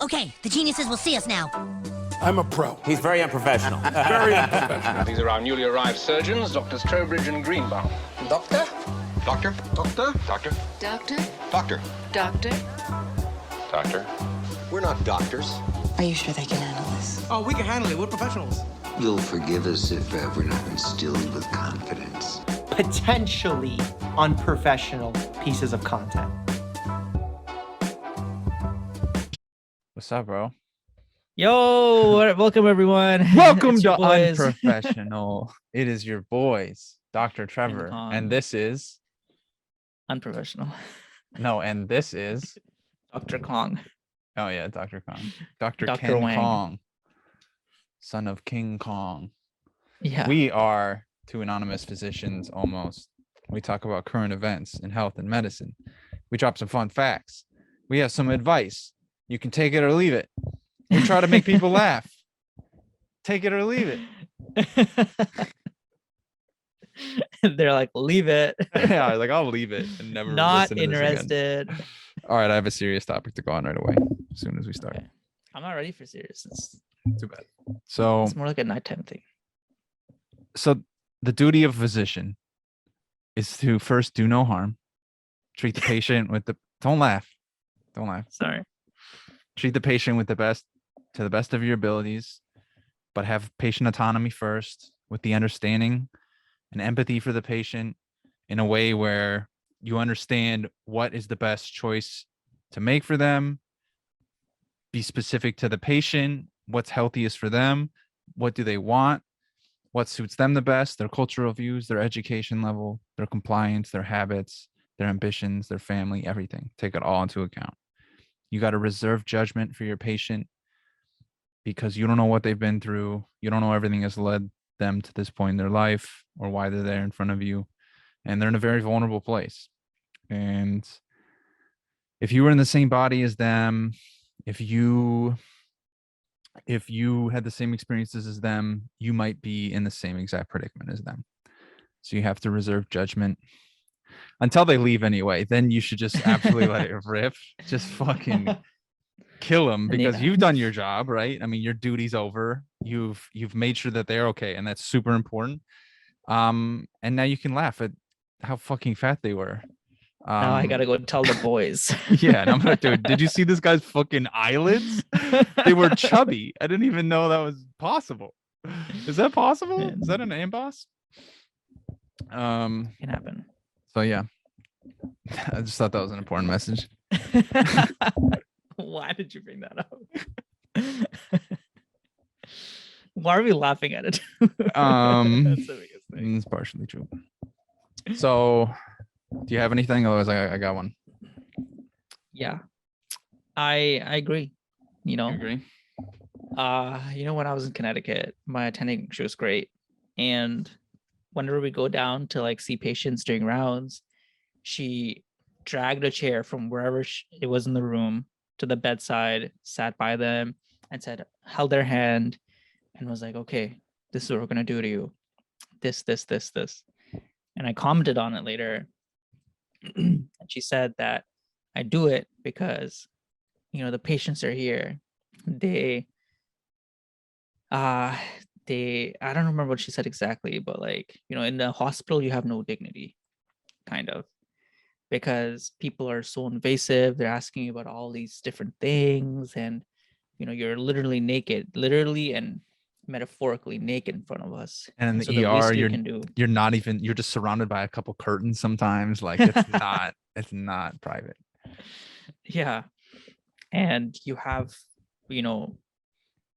Okay, the geniuses will see us now. I'm a pro. He's very unprofessional. Very unprofessional. These are our newly arrived surgeons, Doctors Trowbridge and Greenbaum. Doctor? Doctor? Doctor? Doctor? Doctor? Doctor? Doctor? Doctor? We're not doctors. Are you sure they can handle this? Oh, we can handle it. We're professionals. You'll forgive us if we're not instilled with confidence. Potentially unprofessional pieces of content. What's up, bro? Yo, welcome everyone. Welcome It's to your boys. Unprofessional. It is your boys, Dr. Trevor, and this is Unprofessional. no, and this is Dr. Kong. oh yeah, Dr. Kong, Dr. Dr. Ken Wang. Kong, son of King Kong. Yeah. We are two anonymous physicians almost. We talk about current events in health and medicine. We drop some fun facts. We have some advice. You can take it or leave it. We try to make people laugh. Take it or leave it. They're like, leave it. Yeah, like I'll leave it and never Not listen to this again. interested. All right, I have a serious topic to go on right away as soon as we start. Okay. I'm not ready for serious. It's Too bad. So more like a nighttime thing. the duty of a physician is to first do no harm, treat the patient with the don't laugh. Sorry. Treat the patient with to the best of your abilities, but have patient autonomy first with the understanding and empathy for the patient in a way where you understand what is the best choice to make for them. Be specific to the patient, what's healthiest for them, what do they want, what suits them the best, their cultural views, their education level, their compliance, their habits, their ambitions, their family, everything. Take it all into account. You got to reserve judgment for your patient because you don't know what they've been through. You don't know everything that's led them to this point in their life or why they're there in front of you. And they're in a very vulnerable place. And if you were in the same body as them, if you had the same experiences as them, you might be in the same exact predicament as them. So you have to reserve judgment until they leave anyway. Then you should just absolutely let it rip. Just fucking kill them because you've done your job, right? I mean, your duty's over. You've made sure that they're okay, and that's super important. And now you can laugh at how fucking fat they were. Now I gotta go tell the boys. Yeah, and I'm like, dude, did you see this guy's fucking eyelids? They were chubby. I didn't even know that was possible. Is that possible? Yeah. Is that an amboss? Can happen. So yeah, I just thought that was an important message. Why did you bring that up? Why are we laughing at it? That's the biggest thing. It's partially true. So, do you have anything? Otherwise, I got one. Yeah, I agree. You know, You agree? When I was in Connecticut, my attending, she was great, and whenever we go down to like see patients during rounds, she dragged a chair from wherever it was in the room to the bedside, sat by them, and held their hand, and was like, "Okay, this is what we're gonna do to you. This." And I commented on it later, and she said that I do it because, the patients are here. I don't remember what she said exactly, but in the hospital, you have no dignity, kind of, because people are so invasive. They're asking you about all these different things. And, you're literally naked, literally and metaphorically naked in front of us. And in the So the ER, least you're just surrounded by a couple curtains sometimes. Like it's not private. Yeah. And you have,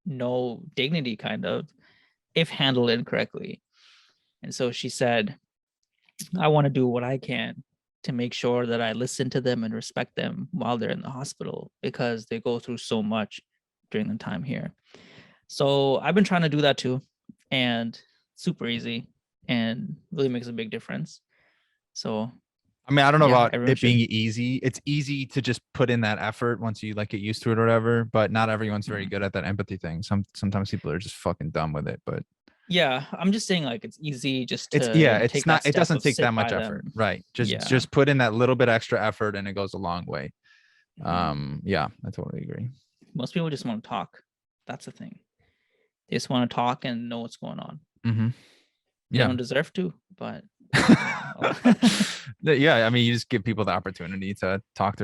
no dignity, kind of, if handled incorrectly. And so she said, I want to do what I can to make sure that I listen to them and respect them while they're in the hospital, because they go through so much during the time here. So I've been trying to do that too, and super easy and really makes a big difference. So I mean, I don't know about everyone it being easy. It's easy to just put in that effort once you get used to it or whatever, but not everyone's very good at that empathy thing. Sometimes people are just fucking dumb with it, but yeah, I'm just saying it's easy just to it's not, it doesn't take that much effort, right? Just put in that little bit extra effort and it goes a long way. Yeah, I totally agree. Most people just want to talk. That's the thing. They just want to talk and know what's going on. Mm-hmm. They Yeah. don't deserve to, but Yeah, I mean, you just give people the opportunity to talk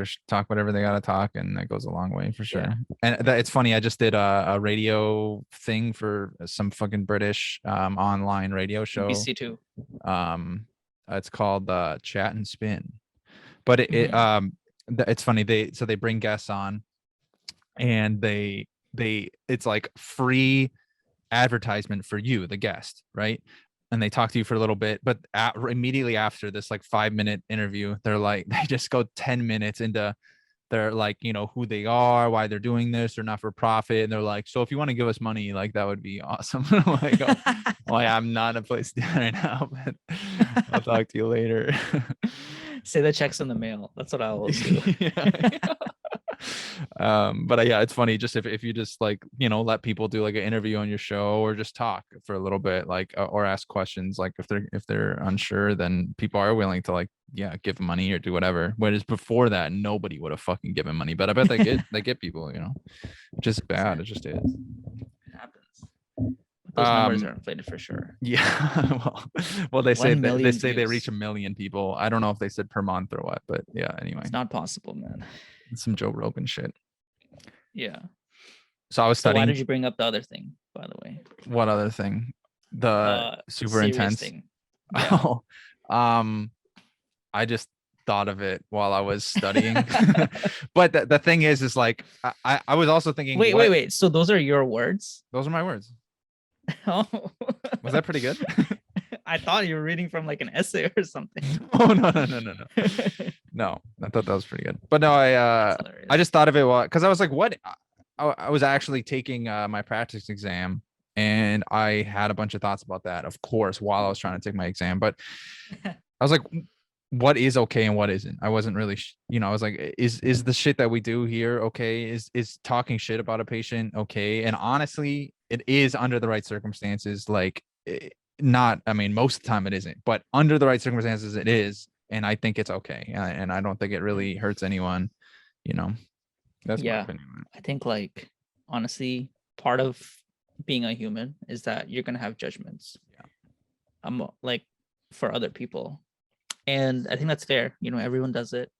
whatever they gotta talk, and that goes a long way for sure. Yeah. And it's funny, I just did a radio thing for some fucking British online radio show. BC2. It's called Chat and Spin, but it's funny, they bring guests on, and it's like free advertisement for you, the guest, right? And they talk to you for a little bit, but immediately after this like 5-minute interview, they're like, they just go 10 minutes into their, like, you know, who they are, why they're doing this, they're not for profit, and they're like, so if you want to give us money, like, that would be awesome. Like, oh yeah, I'm not in a place to do that right now, but I'll talk to you later. Say the check's in the mail. That's what I always do. But yeah, it's funny, just if you just, like, you know, let people do like an interview on your show, or just talk for a little bit, like, or ask questions, like if they're unsure, then people are willing to, like, yeah, give money or do whatever. Whereas before that, nobody would have fucking given money, but I bet they get people, you know. Just bad, it just is. It happens. Those numbers are inflated for sure. Yeah. well they say 1 million they say they views. reach 1 million people. I don't know if they said per month or what, but yeah, anyway, It's not possible, man. it's some Joe Rogan shit. Yeah. So I was So why studying. did you bring up the other thing, by the way? What other thing? The super serious intense thing. Yeah. Oh, I just thought of it while I was studying. But the thing is like, I was also thinking, Wait. So those are your words? Those are my words. Oh. Was that pretty good? I thought you were reading from like an essay or something. Oh, no. No, I thought that was pretty good. But no, I just thought of it because I was like, what? I was actually taking my practice exam, and I had a bunch of thoughts about that, of course, while I was trying to take my exam. But I was like, what is okay and what isn't? I wasn't really, I was like, is the shit that we do here okay? Is talking shit about a patient okay? And honestly, it is under the right circumstances. Like, not, I mean, most of the time it isn't, but under the right circumstances it is, and I think it's okay, and I don't think it really hurts anyone, you know. That's my opinion. I think, like, honestly, part of being a human is that you're gonna have judgments. Yeah. Like, for other people, and I think that's fair. You know, everyone does it,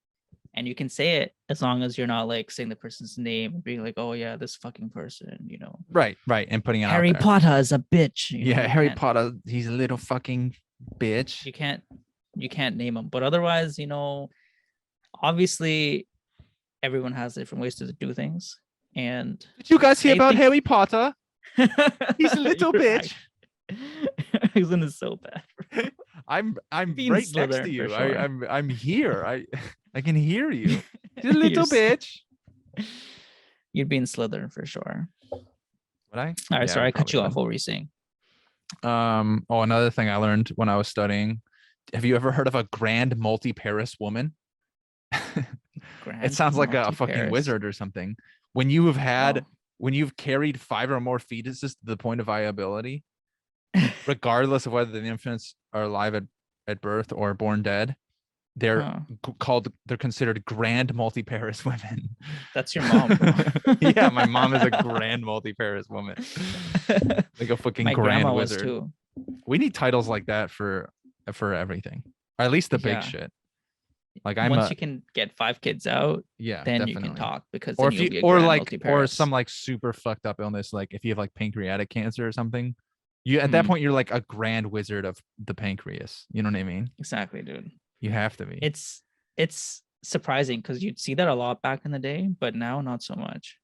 and you can say it as long as you're not like saying the person's name and being like, oh yeah, this fucking person, you know. Right, and putting it Harry out there. Potter is a bitch. Yeah, Harry Potter, he's a little fucking bitch. You can't name him, but otherwise, you know, obviously everyone has different ways to do things. And did you guys hear about Harry Potter? He's a little bitch. Isn't it so bad? I'm Being right Slytherin, next to you. for sure. I'm here. I can hear you. He's a little bitch. You'd be in Slytherin for sure. Would I? All right, Yeah, sorry, I cut you probably off. What were you saying? Another thing I learned when I was studying. Have you ever heard of a grand multi-Paris woman? It sounds like a fucking wizard or something. When you have had, when you've carried 5 or more fetuses to the point of viability, regardless of whether the infants are alive at birth or born dead, they're they're considered grand multi-Paris women. That's your mom, bro. Yeah, my mom is a grand multi-Paris woman. Like a fucking grand wizard. Too. We need titles like that for everything, or at least the big shit. Like, once you can get 5 kids out, yeah, then definitely. you can talk, because or then if you'll be you, a or grand like, multi-Paris. or some like super fucked up illness, like if you have like pancreatic cancer or something, you at that point you're like a grand wizard of the pancreas. You know what I mean? Exactly, dude. You have to be. It's surprising because you'd see that a lot back in the day, but now not so much.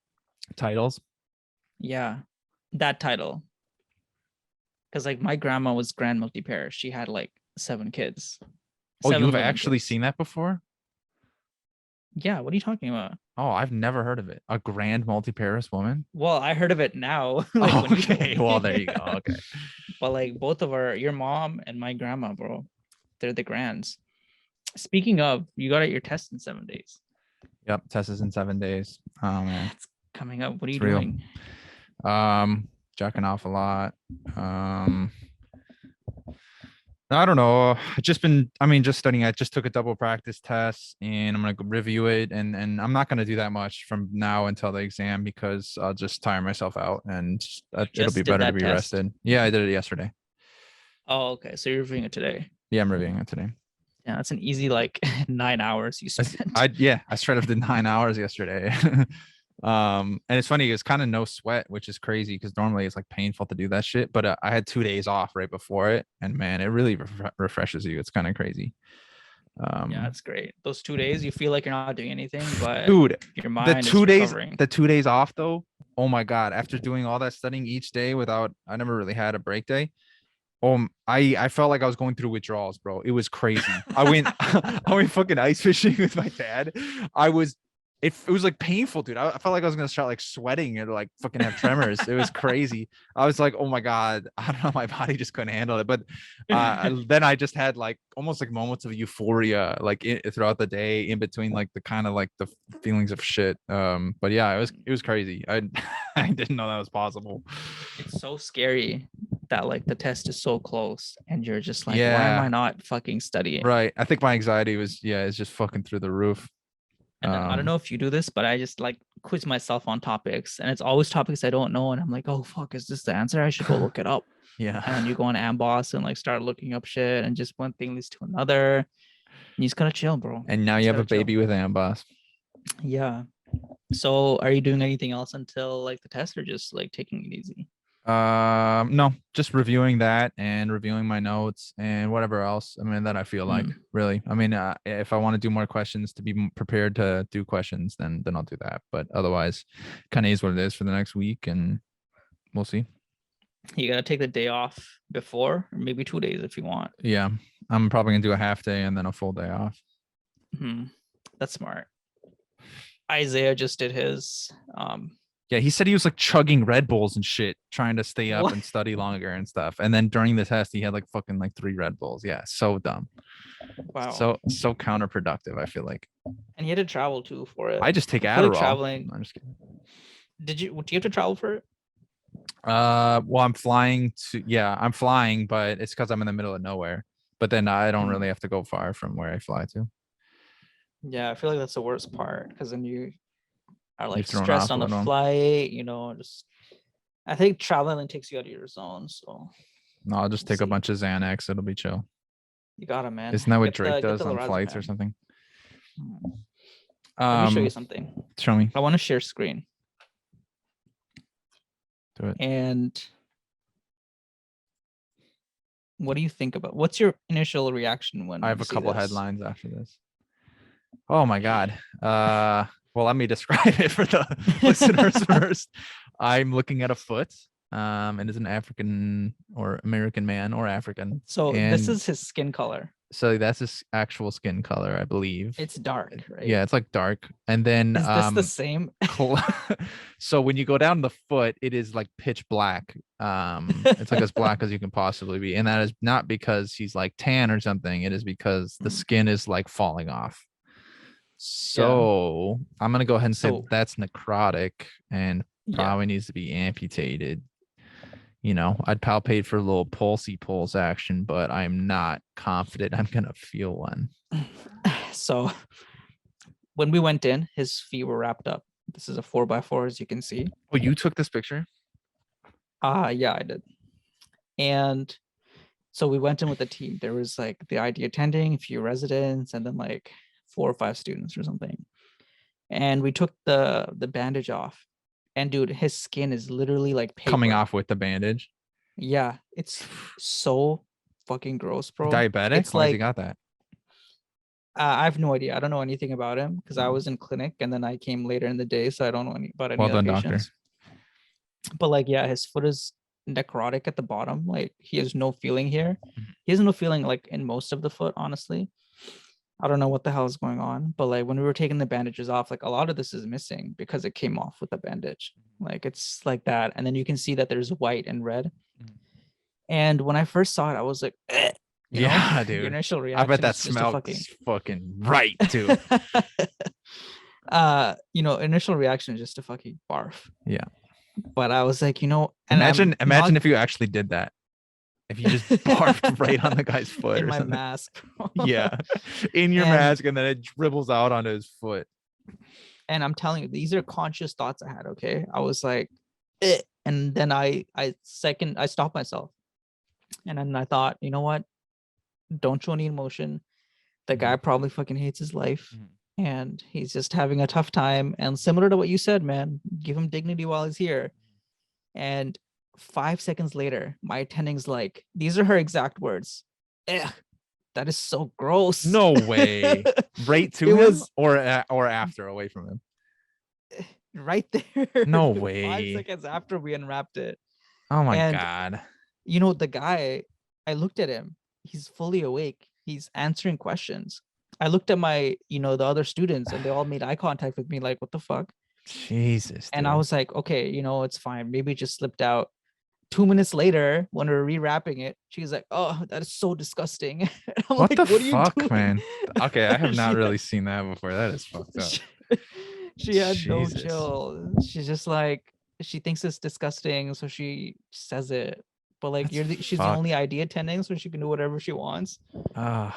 Titles. Yeah, that title. Because like my grandma was grand multi-Paris. She had like 7 kids. Oh, you've actually seen that before? Yeah, what are you talking about? Oh, I've never heard of it. A grand multi-Paris woman? Well, I heard of it now. Like, oh, okay. Well, there you go. Okay. But like both of your mom and my grandma, bro, they're the grands. Speaking of, you got your test in 7 days. Yep, test is in 7 days. Oh man, it's coming up. What are you real. doing? Jacking off a lot. I don't know. Just studying. I just took a double practice test and I'm gonna go review it. And I'm not gonna do that much from now until the exam because I'll just tire myself out and it'll just be did better to that be test? rested. Yeah, I did it yesterday. Oh, okay. So you're reviewing it today. Yeah, I'm reviewing it today. Yeah, that's an easy like 9 hours you spent. I straight up did 9 hours yesterday. And it's funny, it's kind of no sweat, which is crazy because normally it's like painful to do that shit. But I had 2 days off right before it, and man, it really refreshes you. It's kind of crazy. Yeah, that's great. Those 2 days, you feel like you're not doing anything, but Dude, your the mind is 2 days, recovering. the 2 days off though. Oh my god! After doing all that studying each day without, I never really had a break day. I felt like I was going through withdrawals, bro. It was crazy. I went I went fucking ice fishing with my dad. It was like painful, dude. I felt like I was gonna start like sweating and like fucking have tremors. It was crazy. I was like, oh my god, I don't know, my body just couldn't handle it. But then I just had like almost like moments of euphoria, like throughout the day, in between like the kind of like the feelings of shit. But yeah, it was crazy. I I didn't know that was possible. It's so scary that like the test is so close and you're just like, why am Yeah. I not fucking studying? Right. I think my anxiety was, yeah, it's just fucking through the roof. And I don't know if you do this, but I just like quiz myself on topics, and it's always topics I don't know, and I'm like, oh fuck, is this the answer? I should go look it up. Yeah. And then you go on Amboss and like start looking up shit, and just one thing leads to another. And you just gotta chill, bro. And now you have a baby with Amboss. Yeah. So are you doing anything else until like the test, or just like taking it easy? No, just reviewing that and reviewing my notes and whatever else. I mean, that I feel like really. I mean, if I want to do more questions to be prepared to do questions, then I'll do that. But otherwise, kind of is what it is for the next week, and we'll see. You gotta take the day off before, or maybe 2 days if you want. Yeah, I'm probably gonna do a half day and then a full day off. That's smart. Isaiah just did his. Yeah, he said he was like chugging Red Bulls and shit, trying to stay up What? and study longer and stuff. And then during the test, he had like fucking like 3 Red Bulls. Yeah, so dumb. Wow. So counterproductive, I feel like. And he had to travel too for it. I just take I feel Adderall. like traveling. I'm just kidding. Do you have to travel for it? Well, I'm flying, but it's because I'm in the middle of nowhere. But then I don't really have to go far from where I fly to. Yeah, I feel like that's the worst part, because then you are like thrown stressed off on a the little. flight, just I think traveling takes you out of your zone. So No, I'll just take a See. bunch of Xanax. It'll be chill. you got it, man. Isn't that what Get Drake the does on flights or lorazepam. something? Let me show you something. Show me. I want to share screen. Do it. And what do you think about? What's your initial reaction when I have you a see couple this? headlines after this. Oh my god. Well, let me describe it for the listeners first. I'm looking at a foot. It is an African or American man or African. So this and is his skin color. so that's his actual skin color, I believe. It's dark, right? Yeah, it's like dark. And then Is this the same? so when you go down the foot, it is like pitch black. It's like as black as you can possibly be. And that is not because he's like tan or something. It is because the skin is like falling off. So I'm gonna go ahead and say that's necrotic and probably needs to be amputated. I'd palpate for a little pulse action, but I'm not confident I'm gonna feel one. So when we went in, his feet were wrapped up. This is a 4x4, as you can see. Oh, you took this picture? Yeah, I did. And so we went in with the team. There was like the ID attending, a few residents, and then like 4 or 5 students or something. And we took the bandage off. And dude, his skin is literally like paper. Coming off with the bandage. Yeah, it's so fucking gross, bro. Diabetic? It's Why has like he got that? I have no idea. I don't know anything about him because I was in clinic and then I came later in the day, so I don't know about any Well other done, doctor. patients. But like, yeah, his foot is necrotic at the bottom. Like he has no feeling here. He has no feeling like in most of the foot, honestly. I don't know what the hell is going on, but like when we were taking the bandages off, like a lot of this is missing because it came off with the bandage. Like it's like that. And then you can see that there's white and red. And when I first saw it, I was like, yeah, dude. Your initial reaction. I bet that is just to smelled fucking right too. Initial reaction is just to fucking barf. Yeah. But I was like, and imagine if you actually did that. if you just barfed right on the guy's foot in or my something. mask. Yeah, in your And- mask, and then it dribbles out onto his foot. And I'm telling you, these are conscious thoughts I had. Okay, I was like, eh. And then I stopped myself, and then I thought, you know what? Don't show any emotion. The guy probably fucking hates his life, and he's just having a tough time. And similar to what you said, man, give him dignity while he's here. And 5 seconds later, my attending's like, these are her exact words. Ugh, that is so gross. No way. Right to It him was- or after, away from him. right there. No 5 way. seconds after we unwrapped it. Oh my And- god. You know, the guy, I looked at him. He's fully awake. He's answering questions. I looked at my, the other students, and they all made eye contact with me like, what the fuck? Jesus. And I dude. was like, okay, it's fine. Maybe it just slipped out. 2 minutes later, when we were rewrapping it, she's like, "Oh, that is so disgusting." And I'm what like, the "What are you fuck, doing?" man? Okay, I have not She- really seen that before. That is fucked up. She had no Jesus. chill. She's just like, she thinks it's disgusting, so she says it. But like, That's she's the fucked. only ID attending, so she can do whatever she wants. I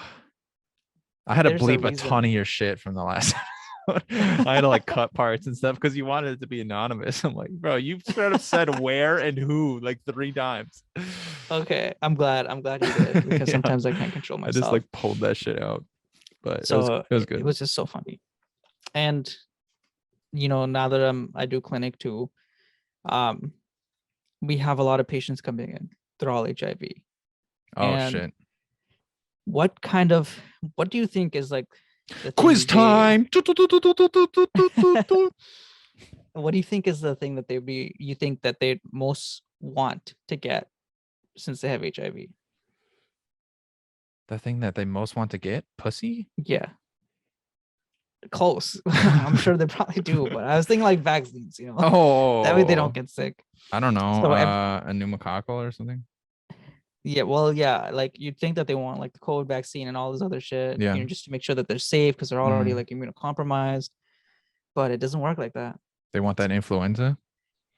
had to There's a bleep a reason. ton of your shit from the last episode. I had to like cut parts and stuff because you wanted it to be anonymous. I'm like, bro, you sort of said where and who like 3 times. Okay, I'm glad you did, because Yeah. sometimes I can't control I myself. just like pulled that shit out. But So it was good. It was just so funny. And now that I do clinic too, we have a lot of patients coming in. They're all HIV. Oh and shit. What do you think is like the thing Quiz they- time. What do you think is the thing that you think that they most want to get since they have HIV? The thing that they most want to get? Pussy? Yeah. Close. I'm sure they probably do, but I was thinking like vaccines, Oh, that way they don't get sick. I don't know. So A pneumococcal or something. Yeah, well, yeah, like you'd think that they want like the COVID vaccine and all this other shit, Yeah. just to make sure that they're safe because they're already Mhm. like immunocompromised. But it doesn't work like that. They want that influenza.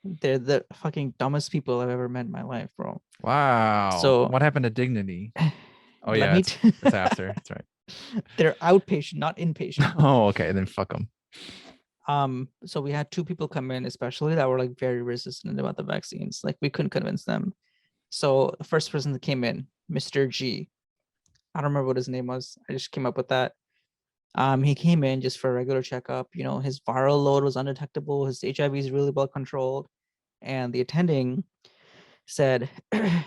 They're the fucking dumbest people I've ever met in my life, bro. Wow. So- what happened to dignity? Oh Let yeah, me it's after. That's right. They're outpatient, not inpatient. Oh, okay. Then fuck them. So we had 2 people come in, especially that were like very resistant about the vaccines. Like we couldn't convince them. So the first person that came in, Mr. G, I don't remember what his name was. I just came up with that. He came in just for a regular checkup. His viral load was undetectable. His HIV is really well controlled. And the attending said, have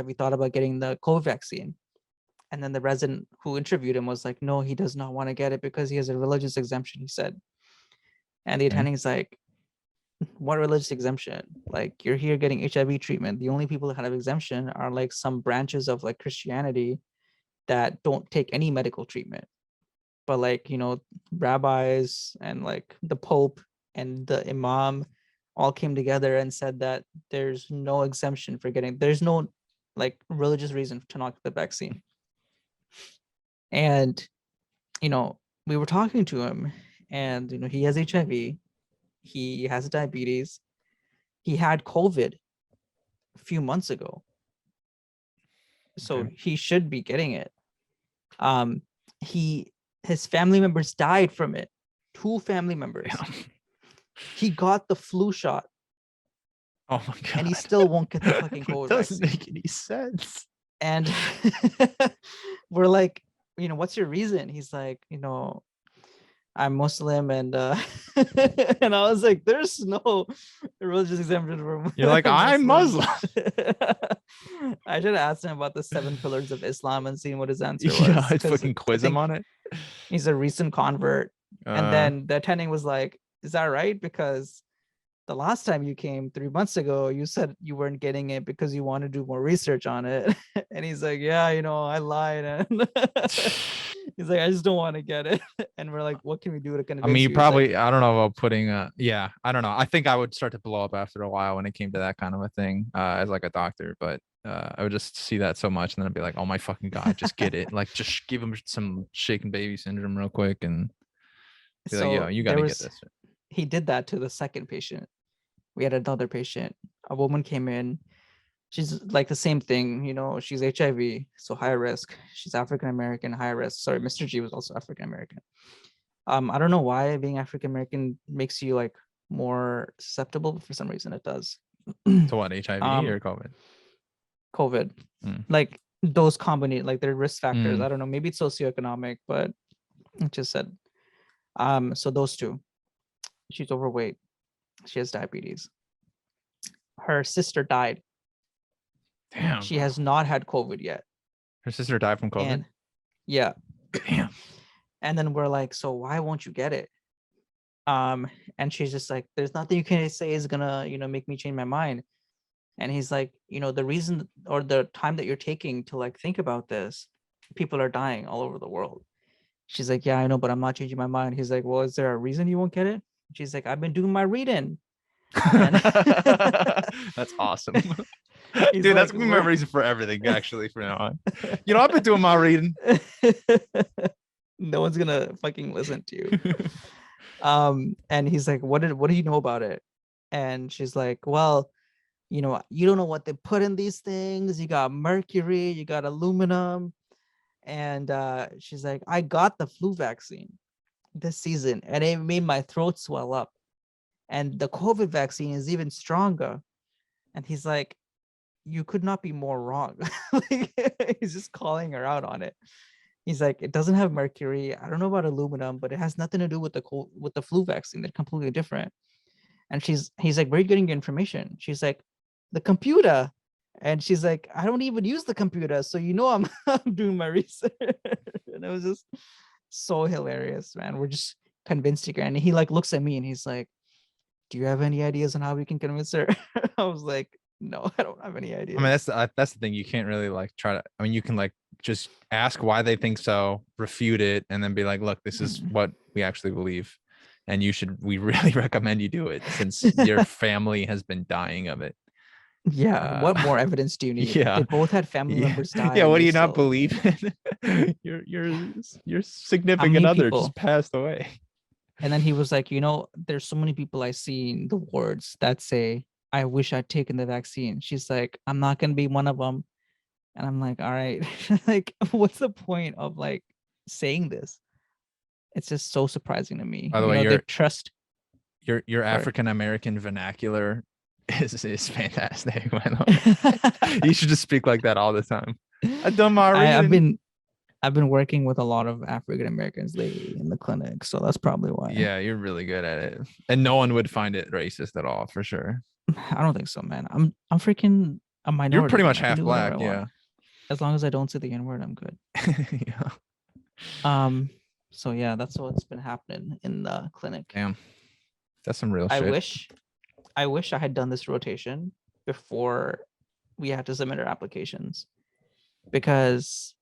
you thought about getting the COVID vaccine? And then the resident who interviewed him was like, no, he does not want to get it because he has a religious exemption, he said. And the Okay. attending's like, what religious exemption? Like, you're here getting HIV treatment. The only people that have exemption are like some branches of like Christianity that don't take any medical treatment. But like, rabbis and like the Pope and the Imam all came together and said that there's no exemption for there's no like religious reason to not get the vaccine. And, we were talking to him, and, he has HIV, he has diabetes, he had COVID a few months ago. So Okay. he should be getting it. His family members died from it. 2 family members. He got the flu shot, Oh my god. and he still won't get the fucking COVID It doesn't vaccine. make any sense. And we're like, what's your reason? He's like, I'm Muslim, and and I was like, there's no religious exemption for You're like, I'm Muslims." Muslim. I should have asked him about the 7 pillars of Islam and seen what his answer was. Yeah, I'd 'cause fucking I quiz him think on it. He's a recent convert. And Uh, then the attending was like, is that right? Because the last time you came 3 months ago, you said you weren't getting it because you want to do more research on it. And he's like, yeah, I lied. And he's like, I just don't want to get it. And we're like, what can we do to convince I mean, you? you He's like, probably, I don't know about putting yeah, I don't know. I think I would start to blow up after a while when it came to that kind of a thing, as like a doctor, but I would just see that so much and then I'd be like, oh my fucking God, just get it. Like, just give him some shaken baby syndrome real quick and be like, yo, you got to get this. He did that to the second patient. We had another patient. A woman came in. She's like the same thing, she's HIV, so high risk. She's African American, high risk. Sorry, Mr. G was also African American. I don't know why being African American makes you like more susceptible, but for some reason it does. To what, HIV or COVID? COVID. Like those combination, like their risk factors. I don't know, maybe it's socioeconomic, but it just said so those two. She's overweight, she has diabetes. Her sister died. Damn. She has not had COVID yet. Her sister died from COVID. And yeah. Damn. And then we're like, so why won't you get it? And she's just like, there's nothing you can say is gonna, make me change my mind. And he's like, the reason or the time that you're taking to like think about this, people are dying all over the world. She's like, yeah, I know, but I'm not changing my mind. He's like, well, is there a reason you won't get it? She's like, I've been doing my reading. That's awesome. Dude, like, that's gonna be my reason for everything, actually, from now on. I've been doing my reading. No one's gonna fucking listen to you. And he's like, what do you know about it? And she's like, well, you don't know what they put in these things. You got mercury, you got aluminum. And she's like, I got the flu vaccine this season and it made my throat swell up. And the COVID vaccine is even stronger. And he's like, you could not be more wrong. Like, he's just calling her out on it. He's like, it doesn't have mercury. I don't know about aluminum, but it has nothing to do with the flu vaccine. They're completely different. And he's like, where are you getting your information? She's like, the computer. And she's like, I don't even use the computer. So, I'm doing my research. And it was just so hilarious, man. We're just convinced her. And he like looks at me and he's like, do you have any ideas on how we can convince her? I was like, no, I don't have any ideas. I mean, that's the thing. You can't really like try to, I mean, you can like just ask why they think so, refute it, and then be like, look, this is what we actually believe. And we really recommend you do it since your family has been dying of it. Yeah. What more evidence do you need? Yeah. They both had family members die. Yeah. What do you not believe in? your significant other just passed away. And then he was like, there's so many people I see in the wards that say, I wish I'd taken the vaccine. She's like, I'm not going to be one of them. And I'm like, all right, like, what's the point of like saying this? It's just so surprising to me. By the way, they trust your African-American vernacular is fantastic. You should just speak like that all the time. I've done my reading. I've been working with a lot of African Americans lately in the clinic, so that's probably why. Yeah, you're really good at it, and no one would find it racist at all, for sure. I don't think so, man. I'm freaking a minority. You're pretty much half black, yeah. As long as I don't say the N-word, I'm good. Yeah. So yeah, that's what's been happening in the clinic. Damn, that's some real shit. I wish I had done this rotation before we had to submit our applications, because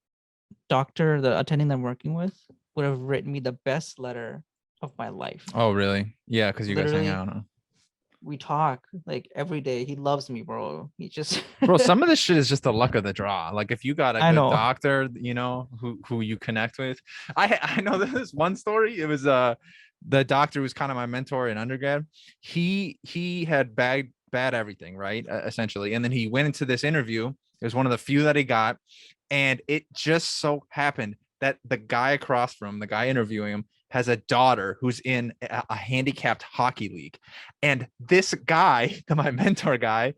the attending I'm working with would have written me the best letter of my life. Oh, really? Yeah, because you guys hang out, huh? We talk like every day. He loves me, bro. He just bro, some of this shit is just the luck of the draw. Like if you got a good doctor, who you connect with. I know this one story. It was the doctor was kind of my mentor in undergrad. He had bad everything, right? Essentially. And then he went into this interview. It was one of the few that he got. And it just so happened that the guy across from him, the guy interviewing him, has a daughter who's in a handicapped hockey league. And this guy, my mentor guy,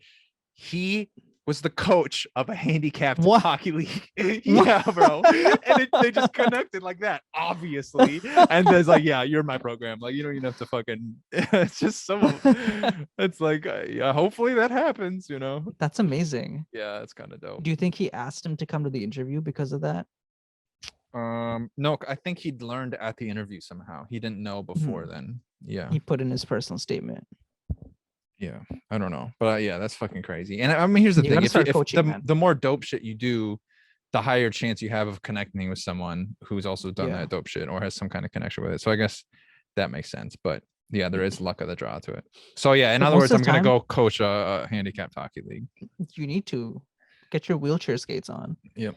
he was the coach of a handicapped hockey league. Yeah, bro. And they just connected like that, obviously. And there's like, yeah, you're my program. Like, you don't even have to fucking, it's just it's like, yeah, hopefully that happens, That's amazing. Yeah, it's kind of dope. Do you think he asked him to come to the interview because of that? No, I think he'd learned at the interview somehow. He didn't know before then. Yeah. He put in his personal statement. Yeah, I don't know, but yeah, that's fucking crazy. And I mean, here's the thing: if the more dope shit you do, the higher chance you have of connecting with someone who's also done that dope shit or has some kind of connection with it. So I guess that makes sense. But yeah, there is luck of the draw to it. So yeah, in other words, I'm gonna go coach a handicapped hockey league. You need to get your wheelchair skates on. Yep.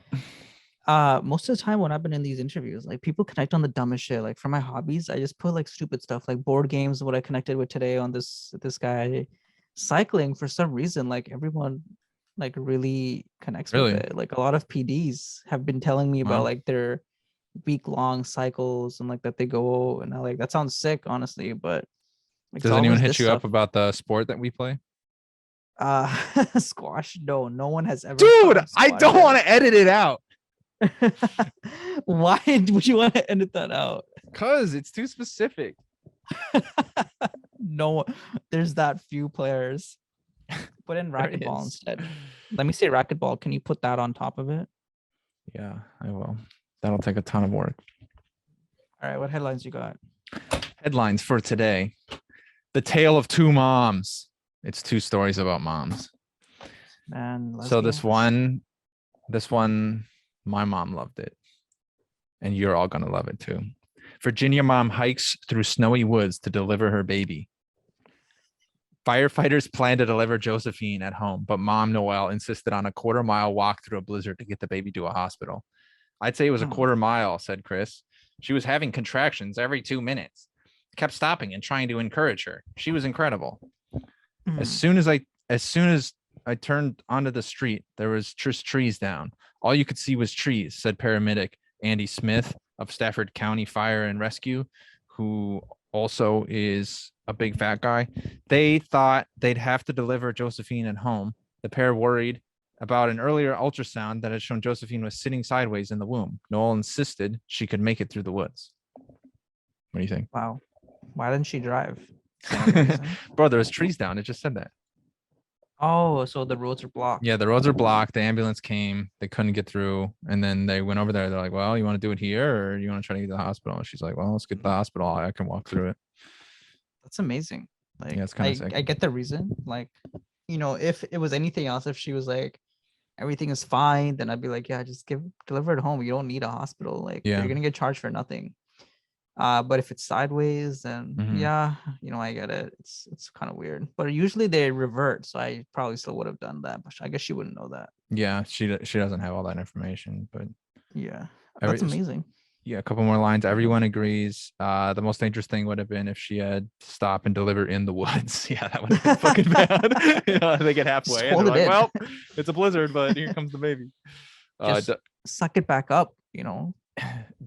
Most of the time when I've been in these interviews, like people connect on the dumbest shit. Like for my hobbies, I just put like stupid stuff like board games, what I connected with today on this guy. Cycling, for some reason, like everyone like really connects Really? with it. Like a lot of PDs have been telling me about Wow. like their week-long cycles and like that they go and I like that sounds sick, honestly, but like, it's Does anyone always hit this you up stuff. about the sport that we play? Squash? No one has ever Dude, brought up I squash don't yet. want to edit it out Why would you want to edit that out? because it's too specific. No, there's that few players. Put in There it racquetball is. instead. Let me say racquetball. Can you put that on top of it? Yeah, I will. That'll take a ton of work. All right, what headlines you got? Headlines for today. The Tale of Two Moms. It's two stories about moms. Man, So lesbians. this one, my mom loved it. And you're all gonna love it too. Virginia mom hikes through snowy woods to deliver her baby. Firefighters plan to deliver Josephine at home, but mom Noelle insisted on a quarter-mile walk through a blizzard to get the baby to a hospital. I'd say it was a quarter mile, said Chris. She was having contractions every 2 minutes. Kept stopping and trying to encourage her. She was incredible. As soon as I turned onto the street, there was just trees down. All you could see was trees, said paramedic Andy Smith of Stafford County Fire and Rescue, who also is a big fat guy. They thought they'd have to deliver Josephine at home. The pair worried about an earlier ultrasound that had shown Josephine was sitting sideways in the womb. Noel insisted she could make it through the woods. What do you think? Wow. Why didn't she drive? Any reason? Bro, there was trees down. It just said that. Oh, so the roads are blocked. Yeah, the roads are blocked. The ambulance came. They couldn't get through. And then they went over there. They're like, well, you want to do it here or you want to try to get to the hospital? And she's like, well, let's get to the hospital. I can walk through it. That's amazing. Like, Yeah, it's kinda sick. I get the reason. Like, if it was anything else, if she was like, everything is fine, then I'd be like, yeah, just deliver it home. You don't need a hospital. Like, Yeah. you're gonna get charged for nothing. But if it's sideways, then Mhm. yeah, I get it. It's kind of weird. But usually they revert, so I probably still would have done that. But I guess she wouldn't know that. Yeah, she doesn't have all that information, but Yeah, Every- that's amazing. yeah, a couple more lines. Everyone agrees. The most dangerous thing would have been if she had stopped and delivered in the woods. Yeah, that would have been fucking bad. They get halfway and hold they're it like, in. well, it's a blizzard, but here comes the baby. Just suck it back up.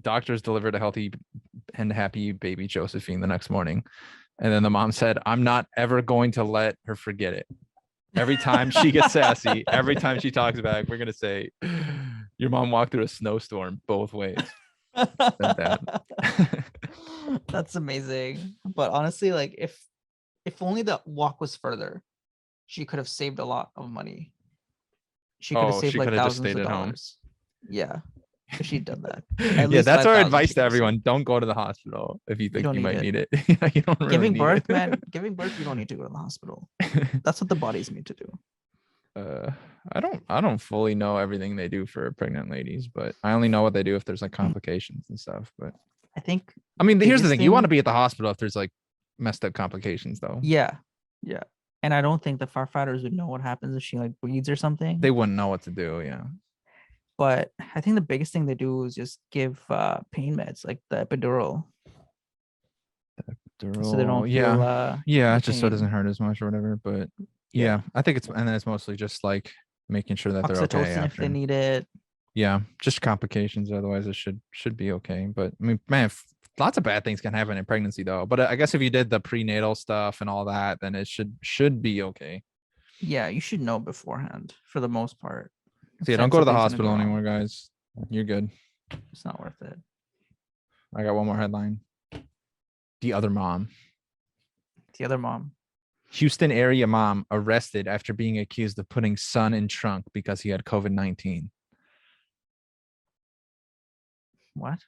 Doctors delivered a healthy and happy baby Josephine the next morning. And then the mom said, I'm not ever going to let her forget it. Every time she gets sassy, every time she talks back, we're going to say, your mom walked through a snowstorm both ways. That's amazing. But honestly, like if only the walk was further, she could have saved a lot of money. She could have saved she like could have just thousands stayed of at home. dollars. Yeah. If she'd done that. Yeah, least that's our 5,000 advice she to could have saved. everyone. Don't go to the hospital if you think don't you might need need it. Yeah, you don't really Giving need birth, it. man. Giving birth, you don't need to go to the hospital. That's what the body's made to do. I don't fully know everything they do for pregnant ladies, but I only know what they do if there's like complications and stuff. But I mean, here's the thing: you want to be at the hospital if there's like messed up complications, though. Yeah. And I don't think the firefighters would know what happens if she like bleeds or something. They wouldn't know what to do. Yeah. But I think the biggest thing they do is just give pain meds, like the epidural. So they don't feel just so it pain. doesn't hurt as much or whatever. But yeah, I think and then it's mostly just like making sure that they're okay Oxytocin if after. they need it. Yeah, just complications. Otherwise, it should be okay. But I mean, man, lots of bad things can happen in pregnancy, though. But I guess if you did the prenatal stuff and all that, then it should be okay. Yeah, you should know beforehand for the most part. So yeah, don't go to the hospital anymore, guys. You're good. It's not worth it. I got one more headline. The other mom. Houston area mom arrested after being accused of putting son in trunk because he had COVID-19. What?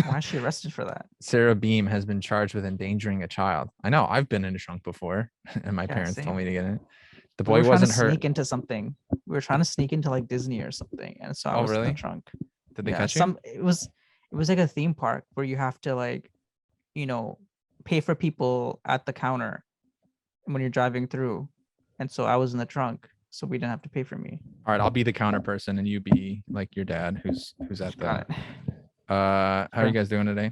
Why is she arrested for that? Sarah Beam has been charged with endangering a child. I know, I've been in a trunk before, and my parents told me to get in. The boy wasn't hurt. Sneak into something. We were trying to sneak into like Disney or something, and so I was in the trunk. Did they catch you? It was like a theme park where you have to like, pay for people at the counter when you're driving through, and so I was in the trunk, so we didn't have to pay for me. All right, I'll be the counter person, and you be like your dad, who's at the. How are you guys doing today?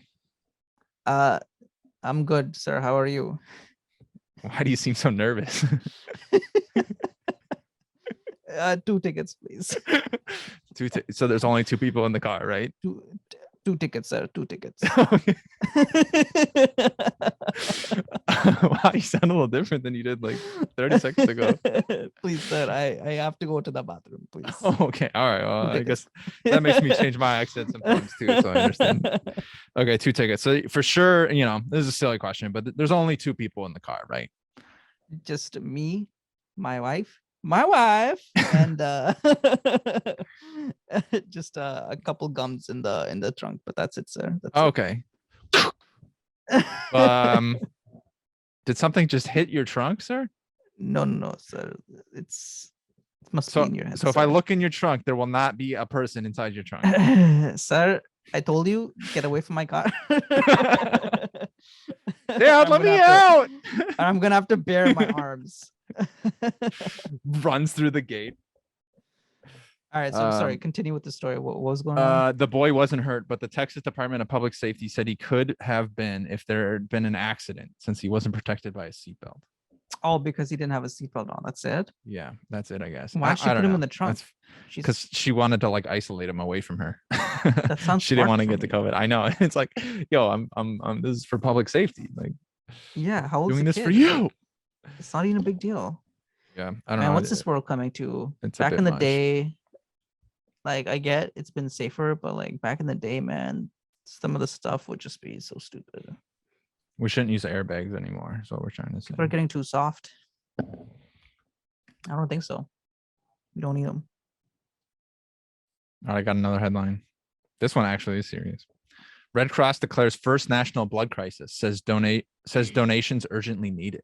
I'm good, sir. How are you? Why do you seem so nervous? 2 tickets, please. So there's only 2 people in the car, right? Two tickets, sir. 2 tickets. Okay. Wow, you sound a little different than you did like 30 seconds ago. Please, sir. I have to go to the bathroom, please. Oh, okay. All right. Well, I tickets. guess that makes me change my accent sometimes too, so I understand. Okay, 2 tickets. So for sure, this is a silly question, but there's only 2 people in the car, right? Just me, my wife, and just a couple gums in the trunk. But that's it, sir. That's Okay. Did something just hit your trunk, sir? No, sir. It must So, be in your head. so if I look in your trunk, there will not be a person inside your trunk. Sir, I told you, get away from my car. Dad, let me out. I'm gonna have to bare my arms. Runs through the gate. All right, so I'm sorry. Continue with the story. What was going on? The boy wasn't hurt, but the Texas Department of Public Safety said he could have been if there had been an accident, since he wasn't protected by a seatbelt. All because he didn't have a seatbelt on. That's it. Yeah, that's it, I guess. Why did she put him in the trunk? Because she wanted to like isolate him away from her. That sounds. She didn't want to get the COVID. I know. It's like, yo, I'm this is for public safety. Like, yeah, how old doing is this for you? It's not even a big deal. Yeah, I don't know. Man, what's this world coming to? It's back in the day, like I get it's been safer, but like back in the day, man, some of the stuff would just be so stupid. We shouldn't use airbags anymore. Is what we're trying to say. People are getting too soft. I don't think so. We don't need them. All right, I got another headline. This one actually is serious. Red Cross declares first national blood crisis. Says donations urgently needed.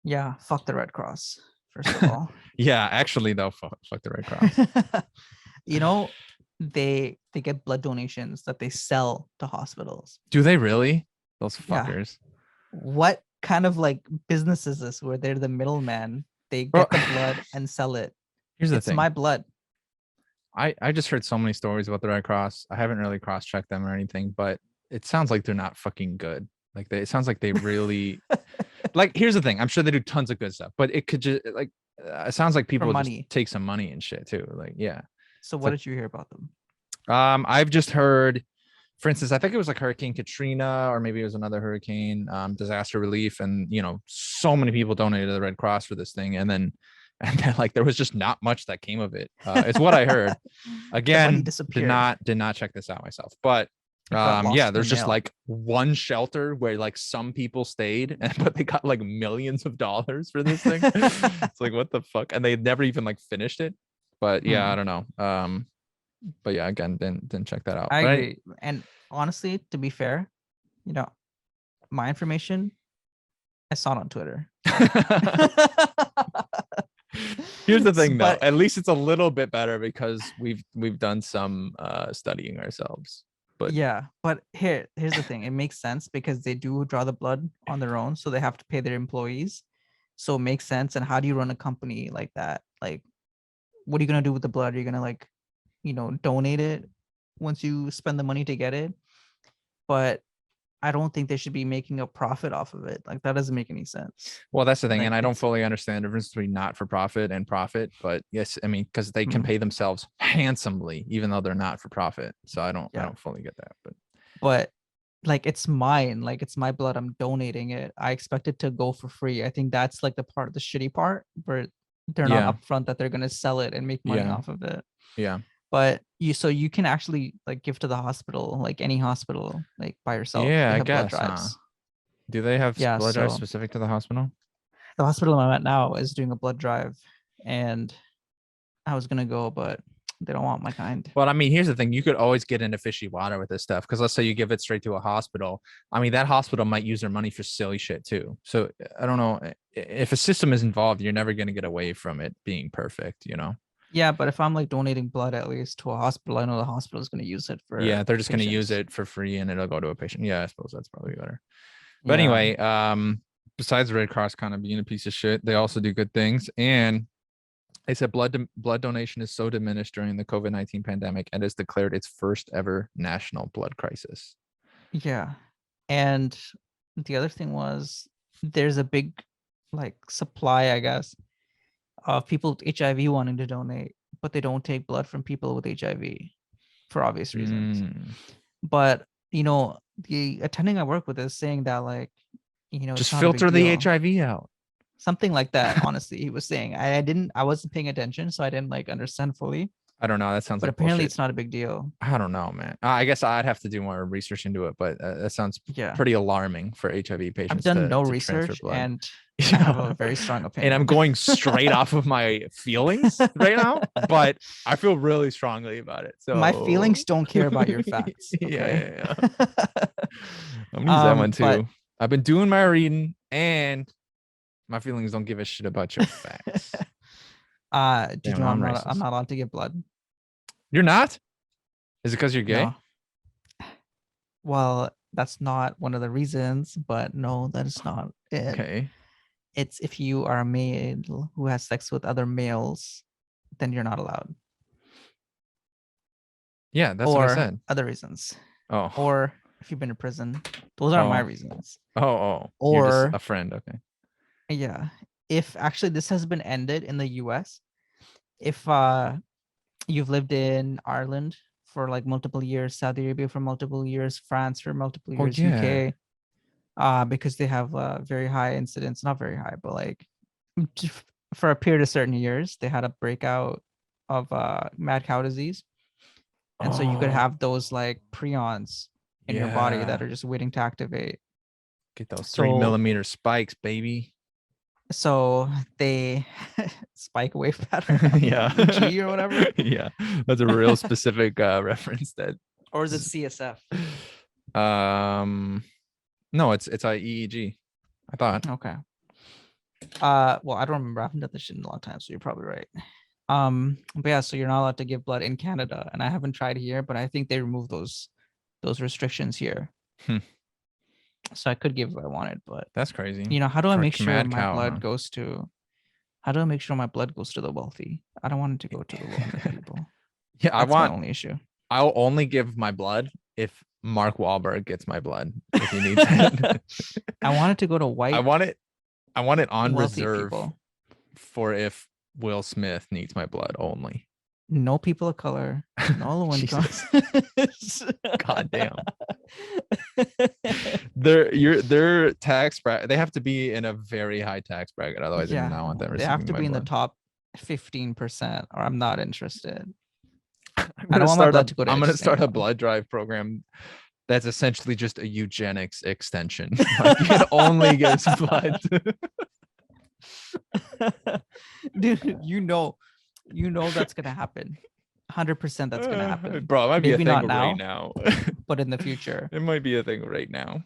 Yeah, fuck the Red Cross. First of all. Yeah, actually though, fuck the Red Cross. They get blood donations that they sell to hospitals. Do they really? Those fuckers. Yeah. What kind of like business is this where they're the middleman? They get the blood and sell it. Here's the it's thing. my blood. I just heard so many stories about the Red Cross. I haven't really cross-checked them or anything, but it sounds like they're not fucking good. Like it sounds like they really like. Here's the thing. I'm sure they do tons of good stuff, but it could just like it sounds like people just take some money and shit too. Like yeah. So what did you hear about them? I've just heard, for instance, I think it was like Hurricane Katrina, or maybe it was another hurricane, disaster relief, and so many people donated to the Red Cross for this thing, and then like there was just not much that came of it. It's what I heard. Again, did not check this out myself, but yeah, there's just like one shelter where like some people stayed, but they got like millions of dollars for this thing. It's like, what the fuck? And they never even like finished it. But yeah, I don't know. But yeah, again, didn't check that out. I agree. And honestly, to be fair, my information, I saw it on Twitter. Here's the thing, though. At least it's a little bit better because we've done some studying ourselves. But yeah, but here's the thing. It makes sense because they do draw the blood on their own, so they have to pay their employees. So it makes sense. And how do you run a company like that? Like, what are you gonna do with the blood? Are you gonna like, donate it once you spend the money to get it? But I don't think they should be making a profit off of it. Like that doesn't make any sense. Well, that's the thing, and I don't fully understand the difference between not for profit and profit. But yes, I mean, because they can pay themselves handsomely, even though they're not for profit. So I don't fully get that. But like it's mine, like it's my blood. I'm donating it. I expect it to go for free. I think that's like the shitty part where they're not upfront that they're gonna sell it and make money off of it. Yeah. But you can actually like give to the hospital, like any hospital, like by yourself. Yeah, I guess. Do they have blood drives specific to the hospital? The hospital I'm at now is doing a blood drive, and I was gonna go, but they don't want my kind. Well, I mean, here's the thing: you could always get into fishy water with this stuff. Because let's say you give it straight to a hospital. I mean, that hospital might use their money for silly shit too. So I don't know if a system is involved, you're never gonna get away from it being perfect. Yeah, but if I'm like donating blood at least to a hospital, I know the hospital is going to use it for. Yeah, they're just going to use it for free, and it'll go to a patient. Yeah, I suppose that's probably better. But anyway, besides Red Cross kind of being a piece of shit, they also do good things. And they said blood donation is so diminished during the COVID-19 pandemic, and has declared its first ever national blood crisis. Yeah, and the other thing was there's a big like supply, I guess, of people with HIV wanting to donate, but they don't take blood from people with HIV for obvious reasons. But the attending I work with is saying that like, Just it's not a big filter the deal. HIV out. Something like that. Honestly, he was saying. I wasn't paying attention, so I didn't like understand fully. I don't know. That sounds But like apparently, bullshit. it's not a big deal. I don't know, man. I guess I'd have to do more research into it, but that sounds Yeah, pretty alarming for HIV patients. I've done no to research, transfer blood. and I have a very strong opinion. And I'm going straight off of my feelings right now, but I feel really strongly about it. So my feelings don't care about your facts. Okay? Yeah. I'm gonna use that one too. But I've been doing my reading, and my feelings don't give a shit about your facts. did you Damn, know I'm I'm racist. not allowed to give blood? You're not? Is it because you're gay? No. Well, that's not one of the reasons, but no, that is not it. Okay. It's if you are a male who has sex with other males, then you're not allowed. Yeah, that's or what I said. other reasons. Oh. Or if you've been to prison. Those aren't my Oh. reasons. Oh. Or You're just a friend. Okay. yeah. If actually this has been ended in the US, if you've lived in Ireland for like multiple years, Saudi Arabia for multiple years, France for multiple Oh, years, yeah. UK, because they have very high incidence, not very high, but like for a period of certain years, they had a breakout of mad cow disease. And so you could Oh, have those like prions in your body that yeah. are just waiting to activate. Get those So- 3mm spikes, baby. So they spike wave pattern, Yeah. EEG or whatever, Yeah. That's a real specific reference that or is it CSF? no, it's EEG. I thought. Okay. Well, I don't remember. I haven't done this shit in a long time, so you're probably right. But yeah, so you're not allowed to give blood in Canada, and I haven't tried here, but I think they removed those restrictions here. So I could give if I wanted, but That's crazy. how do I For make sure mad my cow, blood huh? goes to? How do I make sure my blood goes to the wealthy? I don't want it to go to the wealthy people. Yeah, That's my only issue. I'll only give my blood if Mark Wahlberg gets my blood. If he needs it. I want it to go to white. I want it on wealthy reserve people. for if Will Smith needs my blood only. No people of color. No low income. God damn. Their tax bracket, they have to be in a very high tax bracket, otherwise I do not want them They have receiving to my be in the blood. top 15%, or I'm not interested. I'm I gonna don't want my start blood to go to I'm gonna start a anyone. blood drive program that's essentially just a eugenics extension. Like, you can only give blood. Dude, that's gonna happen. 100% that's gonna happen. Bro, it might be Maybe a not thing right now. But in the future. It might be a thing right now.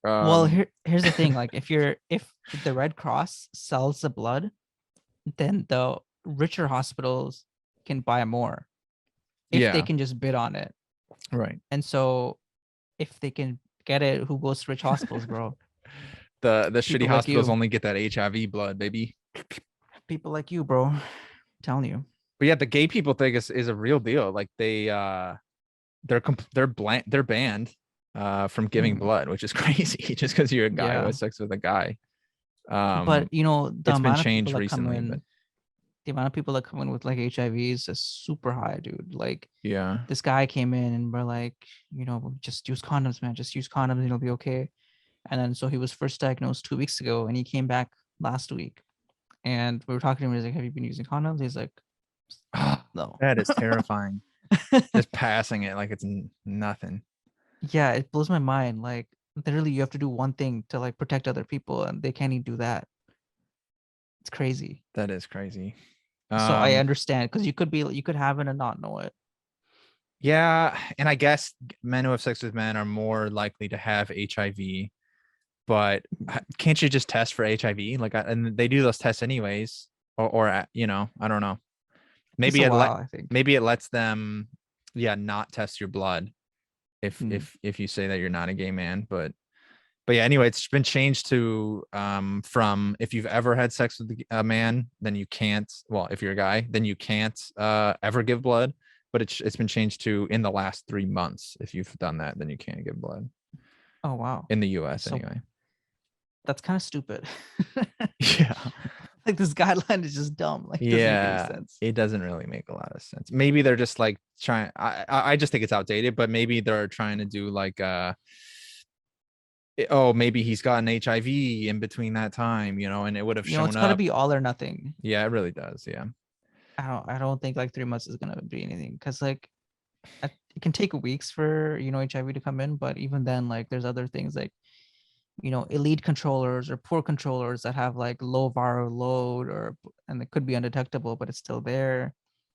Well, here's the thing. Like, if the Red Cross sells the blood, then the richer hospitals can buy more if they Yeah. can just bid on it. Right. And so if they can get it, who goes to rich hospitals, bro? The shitty like hospitals you. only get that HIV blood, baby. People like you, bro. I'm telling you. But yeah, the gay people thing is a real deal. Like they're banned from giving blood, which is crazy just because you're a guy who Yeah. has sex with a guy. But the it's been amount of changed people that recently, come in, but the amount of people that come in with like HIV is just super high, dude. Like yeah. this guy came in and we're like, just use condoms, man. Just use condoms and it'll be okay. And then so he was first diagnosed 2 weeks ago and he came back last week. And we were talking to him. He's like, have you been using condoms? He's like, no. That is terrifying. Just passing it like it's nothing. Yeah, it blows my mind. Like literally you have to do one thing to like protect other people and they can't even do that. It's crazy. That is crazy. So I understand because you could have it and not know it. Yeah, and I guess men who have sex with men are more likely to have HIV, but can't you just test for HIV? Like, and they do those tests anyways, or I don't know. Maybe I think. maybe it lets them, not test your blood if you say that you're not a gay man, but yeah, anyway, it's been changed to from if you've ever had sex with a man, then you can't. Well, if you're a guy, then you can't ever give blood. But it's been changed to in the last 3 months. If you've done that, then you can't give blood. Oh wow. In the U.S. So- anyway. That's kind of stupid. Yeah. Like this guideline is just dumb. Like it doesn't make any Yeah, sense. it doesn't really make a lot of sense. Maybe they're just like trying. I just think it's outdated, but maybe they're trying to do like oh, maybe he's gotten HIV in between that time, and it would have You know, shown it's gotta up. be all or nothing. Yeah, it really does. Yeah. I don't think like 3 months is gonna be anything because like it can take weeks for HIV to come in, but even then, like there's other things like elite controllers or poor controllers that have like low viral load and it could be undetectable, but it's still there.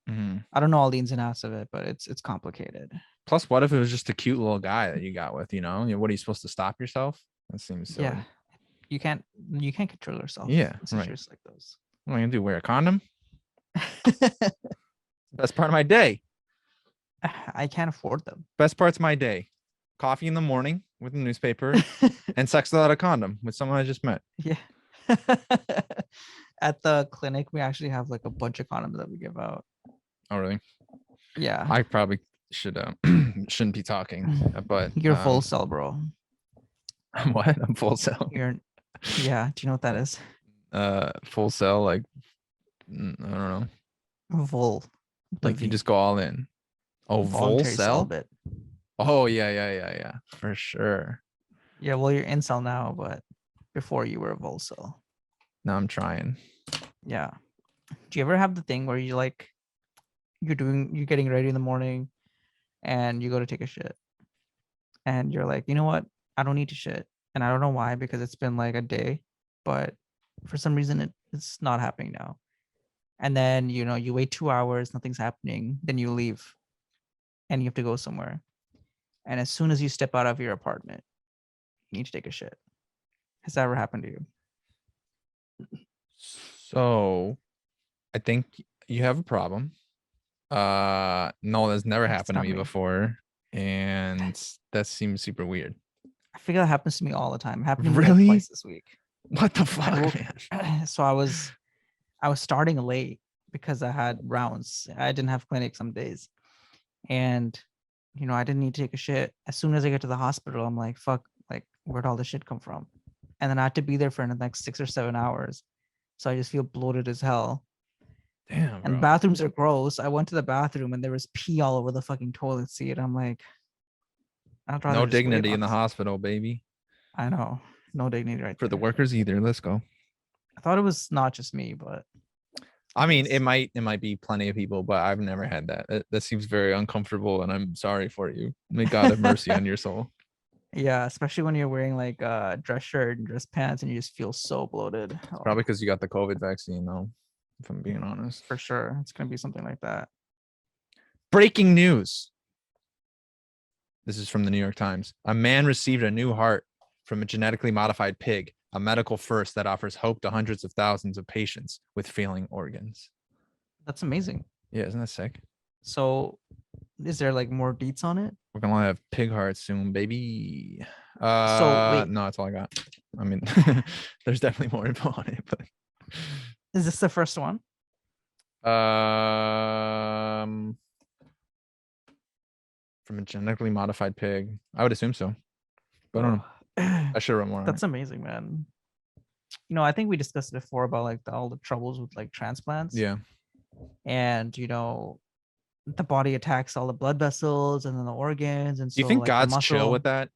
Mhm. I don't know all the ins and outs of it, but it's complicated. Plus, what if it was just a cute little guy that you got with, what are you supposed to stop yourself? That seems silly. Yeah, you can't control yourself. Yeah, in right. situations like those. What am I gonna do? Wear a condom? Best part of my day. I can't afford them. Best part's my day. Coffee in the morning with a newspaper and sex without a condom with someone I just met. Yeah. At the clinic, we actually have like a bunch of condoms that we give out. Oh, really? Yeah. I probably should shouldn't be talking, but You're full cell, bro. what? I'm full cell. Yeah. Do you know what that is? Full cell, like I don't know. Vol. Like you just go all in. Oh, full voluntary cell? celibate. Oh, yeah, for sure. Yeah, well, you're incel now, but before you were a vol cell. Now I'm trying. Yeah. Do you ever have the thing where you're getting ready in the morning and you go to take a shit and you're like, you know what? I don't need to shit. And I don't know why, because it's been like a day, but for some reason it's not happening now. And then, you wait 2 hours, nothing's happening. Then you leave and you have to go somewhere. And as soon as you step out of your apartment, you need to take a shit. Has that ever happened to you? So I think you have a problem. No, that's never happened to me before. And that seems super weird. I figure that happens to me all the time. It happened to me Really? like twice this week. What the fuck, man? So I was starting late because I had rounds. I didn't have clinic some days. And I didn't need to take a shit. As soon as I get to the hospital, I'm like, fuck, like where'd all the shit come from? And then I had to be there for the next 6 or 7 hours. So I just feel bloated as hell. Damn, And bro. bathrooms are gross. I went to the bathroom and there was pee all over the fucking toilet seat. I'm like, I'd rather No just wait, dignity in the honestly. hospital, baby. I know. No dignity right For the there. workers either. Let's go. I thought it was not just me, but I mean, it might be plenty of people, but I've never had that. That seems very uncomfortable, and I'm sorry for you. May God have mercy on your soul. yeah, especially when you're wearing like a dress shirt and dress pants and you just feel so bloated. Oh, Probably because you got the COVID vaccine, though, if I'm being honest. for sure. It's gonna be something like that. Breaking news. This is from the New York Times. A man received a new heart from a genetically modified pig, a medical first that offers hope to hundreds of thousands of patients with failing organs. That's amazing. Yeah, isn't that sick? So is there like more deets on it? We're gonna have pig hearts soon, baby. wait. No, that's all I got. I mean, there's definitely more info on it, but Is this the first one? from a genetically modified pig. I would assume so. But I don't know. I should have more on That's it. amazing, man. I think we discussed it before about like all the troubles with like transplants. Yeah. And the body attacks all the blood vessels and then the organs. And Do you so, think like, the God's chill muscle- with that?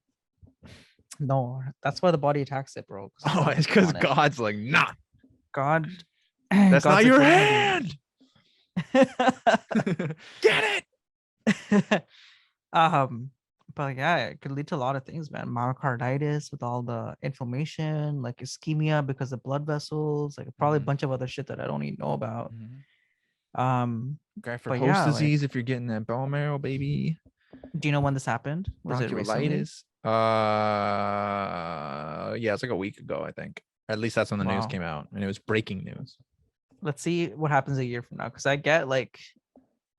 No, that's why the body attacks it, bro. Oh, it's because God's like, nah, God. that's not God's your like, hand. Get it. But yeah, it could lead to a lot of things, man. Myocarditis with all the inflammation, like ischemia because of blood vessels, like probably a bunch of other shit that I don't even know about. Graft But versus yeah, disease if you're getting that bone marrow, baby. Do you know when this happened? Was it recently? Bronchiolitis. Yeah, it's like a week ago, I think. At least that's when the news Wow. came out, and it was breaking news. Let's see what happens a year from now. Because I get like,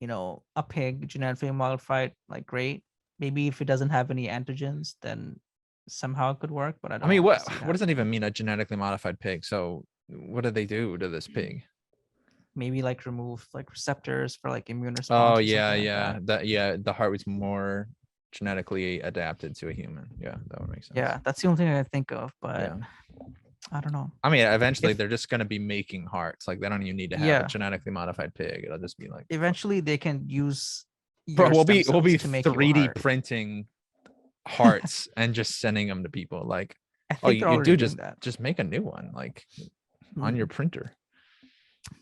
a pig genetically modified, like great. Maybe if it doesn't have any antigens, then somehow it could work. But I don't. I mean, want to what see what does that. that even mean? A genetically modified pig? So what do they do to this pig? Maybe like remove like receptors for like immune response. Oh or yeah, something like yeah. that. The heart was more genetically adapted to a human. Yeah, that would make sense. Yeah, that's the only thing I think of. But Yeah. I don't know. I mean, eventually If- they're just going to be making hearts. Like they don't even need to have Yeah. a genetically modified pig. It'll just be like, Eventually, they can use. bro, your we'll stem be cells to make you a 3D heart. printing hearts and just sending them to people. Like, I think oh, they're you already do doing just that. make a new one, like on Mhm. your printer.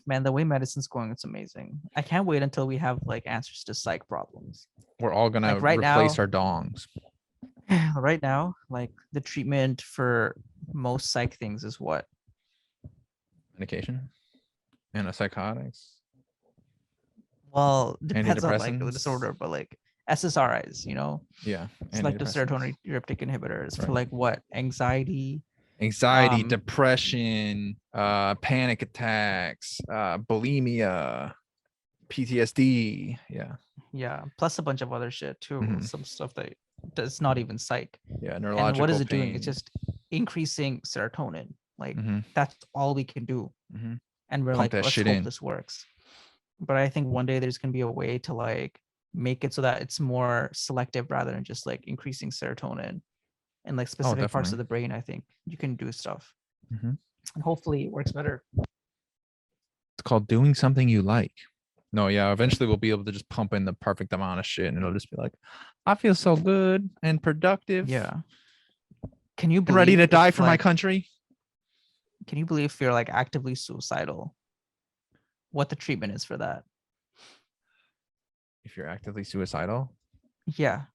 Man, the way medicine's going, it's amazing. I can't wait until we have like answers to psych problems. We're all gonna Like, right replace now- our dongs. Right now, like the treatment for most psych things is what? Medication, antipsychotics. Well, depends on like the Antidepressants. disorder, but like SSRIs, Yeah, selective antidepressants. serotonin inhibitors for Right. like what? Anxiety. Anxiety, um, depression, panic attacks, bulimia, PTSD. Yeah, plus a bunch of other shit too. Mhm. Some stuff that's not even psych. Yeah, neurological. And what is it doing? pain. It's just increasing serotonin. Like Mhm. that's all we can do. Mhm. And we're Pump like, that let's shit hope in. this works. But I think one day there's gonna be a way to like make it so that it's more selective rather than just like increasing serotonin and like specific parts of definitely. the brain. I think you can do stuff. Mhm. And hopefully it works better. It's called doing something you like. No, yeah. Eventually, we'll be able to just pump in the perfect amount of shit, and it'll just be like, I feel so good and productive. Yeah. Can you and ready to believe die if, for my like, country. Can you believe if you're like actively suicidal, what the treatment is for that? If you're actively suicidal, Yeah.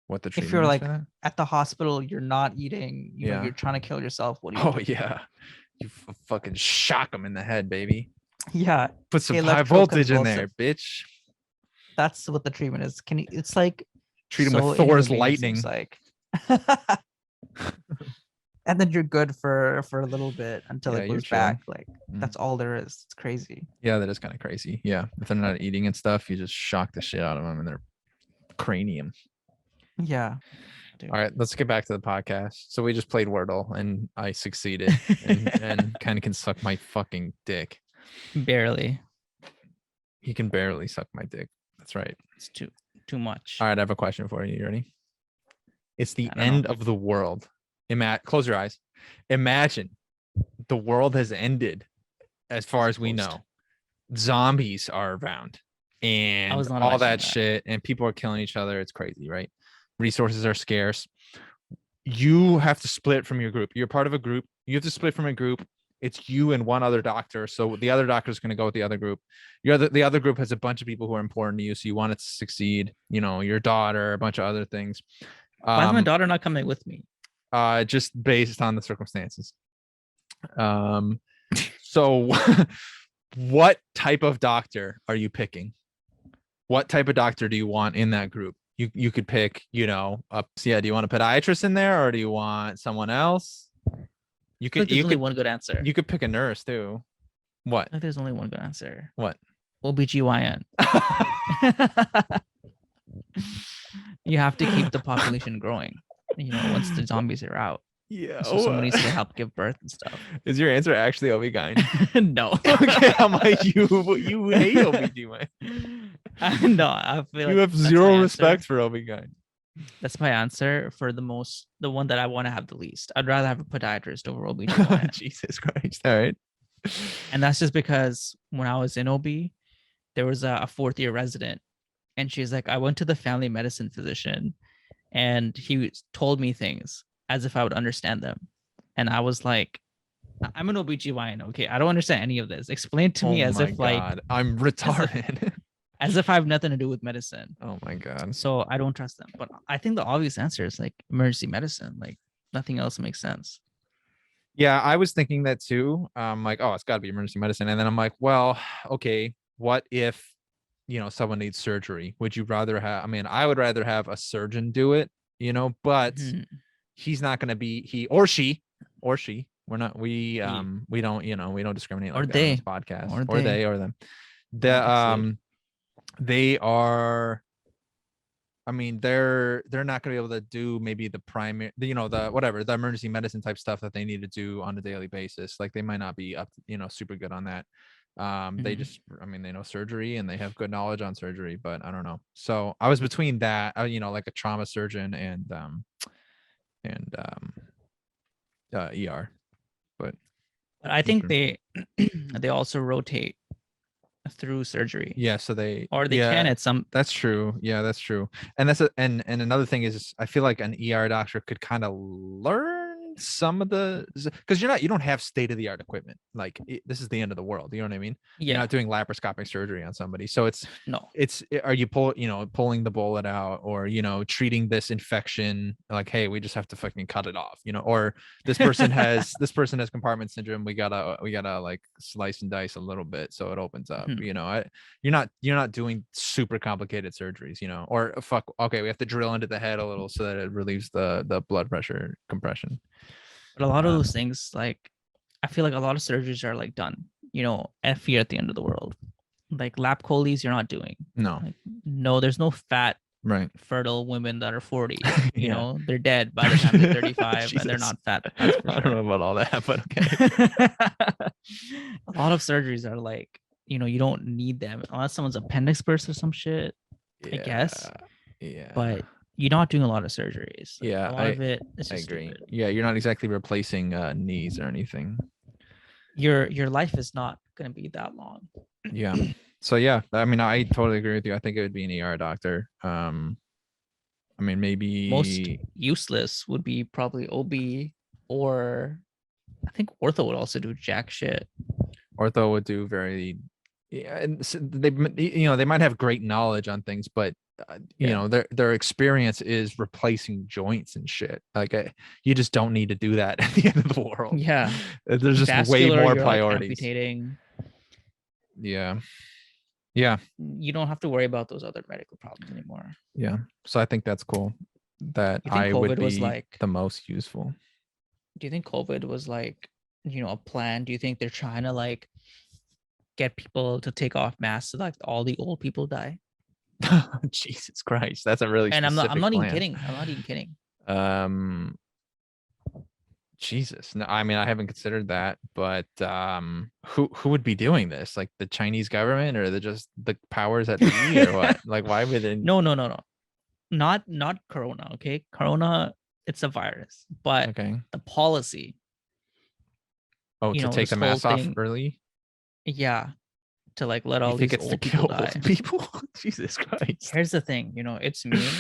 what the treatment If you're is like for that? at the hospital, you're not eating, you know, Yeah. you're trying to kill yourself. What do you Oh do? yeah, you fucking shock them in the head, baby. Yeah. Put some high voltage in there, Electroconvulsive. bitch. That's what the treatment is. Can you, it's like Treat 'em so with Thor's inhumane, it seems lightning. like. And then you're good for a little bit until Yeah, it you're goes chill. back. Like Mm. that's all there is. It's crazy. Yeah, that is kind of crazy. Yeah, if they're not eating and stuff, you just shock the shit out of them in their cranium. Yeah. Dude. All right, let's get back to the podcast. So we just played Wordle, and I succeeded, and kind of can suck my fucking dick. Barely. He can barely suck my dick. That's right. It's too much. All right, I have a question for you. You ready? It's the I don't know. end of the world. Close your eyes. Imagine the world has ended, as far as we Closed. know. Zombies are around, and was not all imagining that that. shit, and people are killing each other. It's crazy, right? Resources are scarce. You have to split from your group. You're part of a group. You have to split from a group. It's you and one other doctor. So the other doctor is going to go with the other group. The other group has a bunch of people who are important to you. So you want it to succeed. You know, your daughter, a bunch of other things. Why is my daughter not coming with me? Just based on the circumstances. So what type of doctor are you picking? What type of doctor do you want in that group? You could pick, do you want a podiatrist in there, or do you want someone else? You There's could only one good answer. you could pick a nurse too. What? Like, there's only one good answer. What? OBGYN. You have to keep the population growing. You know, once the zombies are out. Yeah. So someone needs to help give birth and stuff. Is your answer actually OB-GYN? No. Okay, I'm like you hate OB-GYN. No, I feel like You have that's my zero answer. respect for OB-GYN. That's my answer for the one that I want to have the least. I'd rather have a podiatrist over Oh, OB/GYN. Jesus Christ. All right. And that's just because when I was in OB, there was a fourth year resident, and she's like, I went to the family medicine physician, and he told me things as if I would understand them. And I was like, I'm an OB/GYN, okay? I don't understand any of this. Explain to me as if like I'm retarded. as if I have nothing to do with medicine. Oh my God. So I don't trust them. But I think the obvious answer is like emergency medicine. Like nothing else makes sense. Yeah, I was thinking that too. Like, oh, it's got to be emergency medicine. And then I'm like, well, okay, what if, someone needs surgery? Would you rather have, I would rather have a surgeon do it, but Mhm. he's not going to be, he or she, we're not, we don't, we don't discriminate Or like that on this they. podcast, Or or they. they, or them. Obviously. They are, they're not going to be able to do maybe the primary, the emergency medicine type stuff that they need to do on a daily basis. Like they might not be up, super good on that. They Mhm. just, they know surgery and they have good knowledge on surgery, but I don't know. So I was between that, like a trauma surgeon and ER. but But I think sure. they they also rotate through surgery, yeah, so they or they yeah, can at some. that's true. Yeah, that's true. And and another thing is I feel like an ER doctor could kind of learn some of the, because you don't have state of the art equipment. Like this is the end of the world. You know what I mean? You're Yeah, not doing laparoscopic surgery on somebody. So no. are you pulling the bullet out, or treating this infection, like, hey, we just have to fucking cut it off, or this person has compartment syndrome, we gotta like slice and dice a little bit so it opens up. Mhm. You're not doing super complicated surgeries, or okay, we have to drill into the head a little so that it relieves the blood pressure compression. But a lot of those things, like, I feel like a lot of surgeries are like done, F you're at the end of the world. Like lap choles, you're not doing. No. Like, no, there's no fat, Right. fertile women that are 40. Yeah. They're dead by the time they're 35 and they're Jesus. not fat. That's for I don't sure. know about all that, but okay. A lot of surgeries are like, you don't need them unless someone's appendix burst or some shit, I guess. Yeah. But you're not doing a lot of surgeries. Like, Yeah, a lot of it is I just agree. stupid. Yeah, you're not exactly replacing knees or anything. Your life is not gonna be that long. Yeah. So yeah, I mean, I totally agree with you. I think it would be an ER doctor. I mean, maybe Most useless would be probably OB, or I think ortho would also do jack shit. ortho would do very, yeah, and they might have great knowledge on things, but their experience is replacing joints and shit. Like you just don't need to do that at the end of the world. Yeah. There's just Vascular, way more you're, like, priorities. amputating. Yeah. You don't have to worry about those other medical problems anymore. Yeah. So I think that's cool. That You think I would COVID was be like the most useful. Do you think COVID was like, a plan? Do you think they're trying to like get people to take off masks so like all the old people die? Jesus Christ, that's a really And I'm specific not even plan. kidding. I'm not even kidding. Jesus, no, I mean, I haven't considered that, but who would be doing this? Like the Chinese government, or just the powers that be, or what? Like, why would they? No. Not Corona. Okay, Corona, it's a virus, but Okay. the policy. Oh, to take this the mask whole off thing- early. Yeah, to like let all You think these it's to old kill people die. old people? Jesus Christ. Here's the thing, it's mean,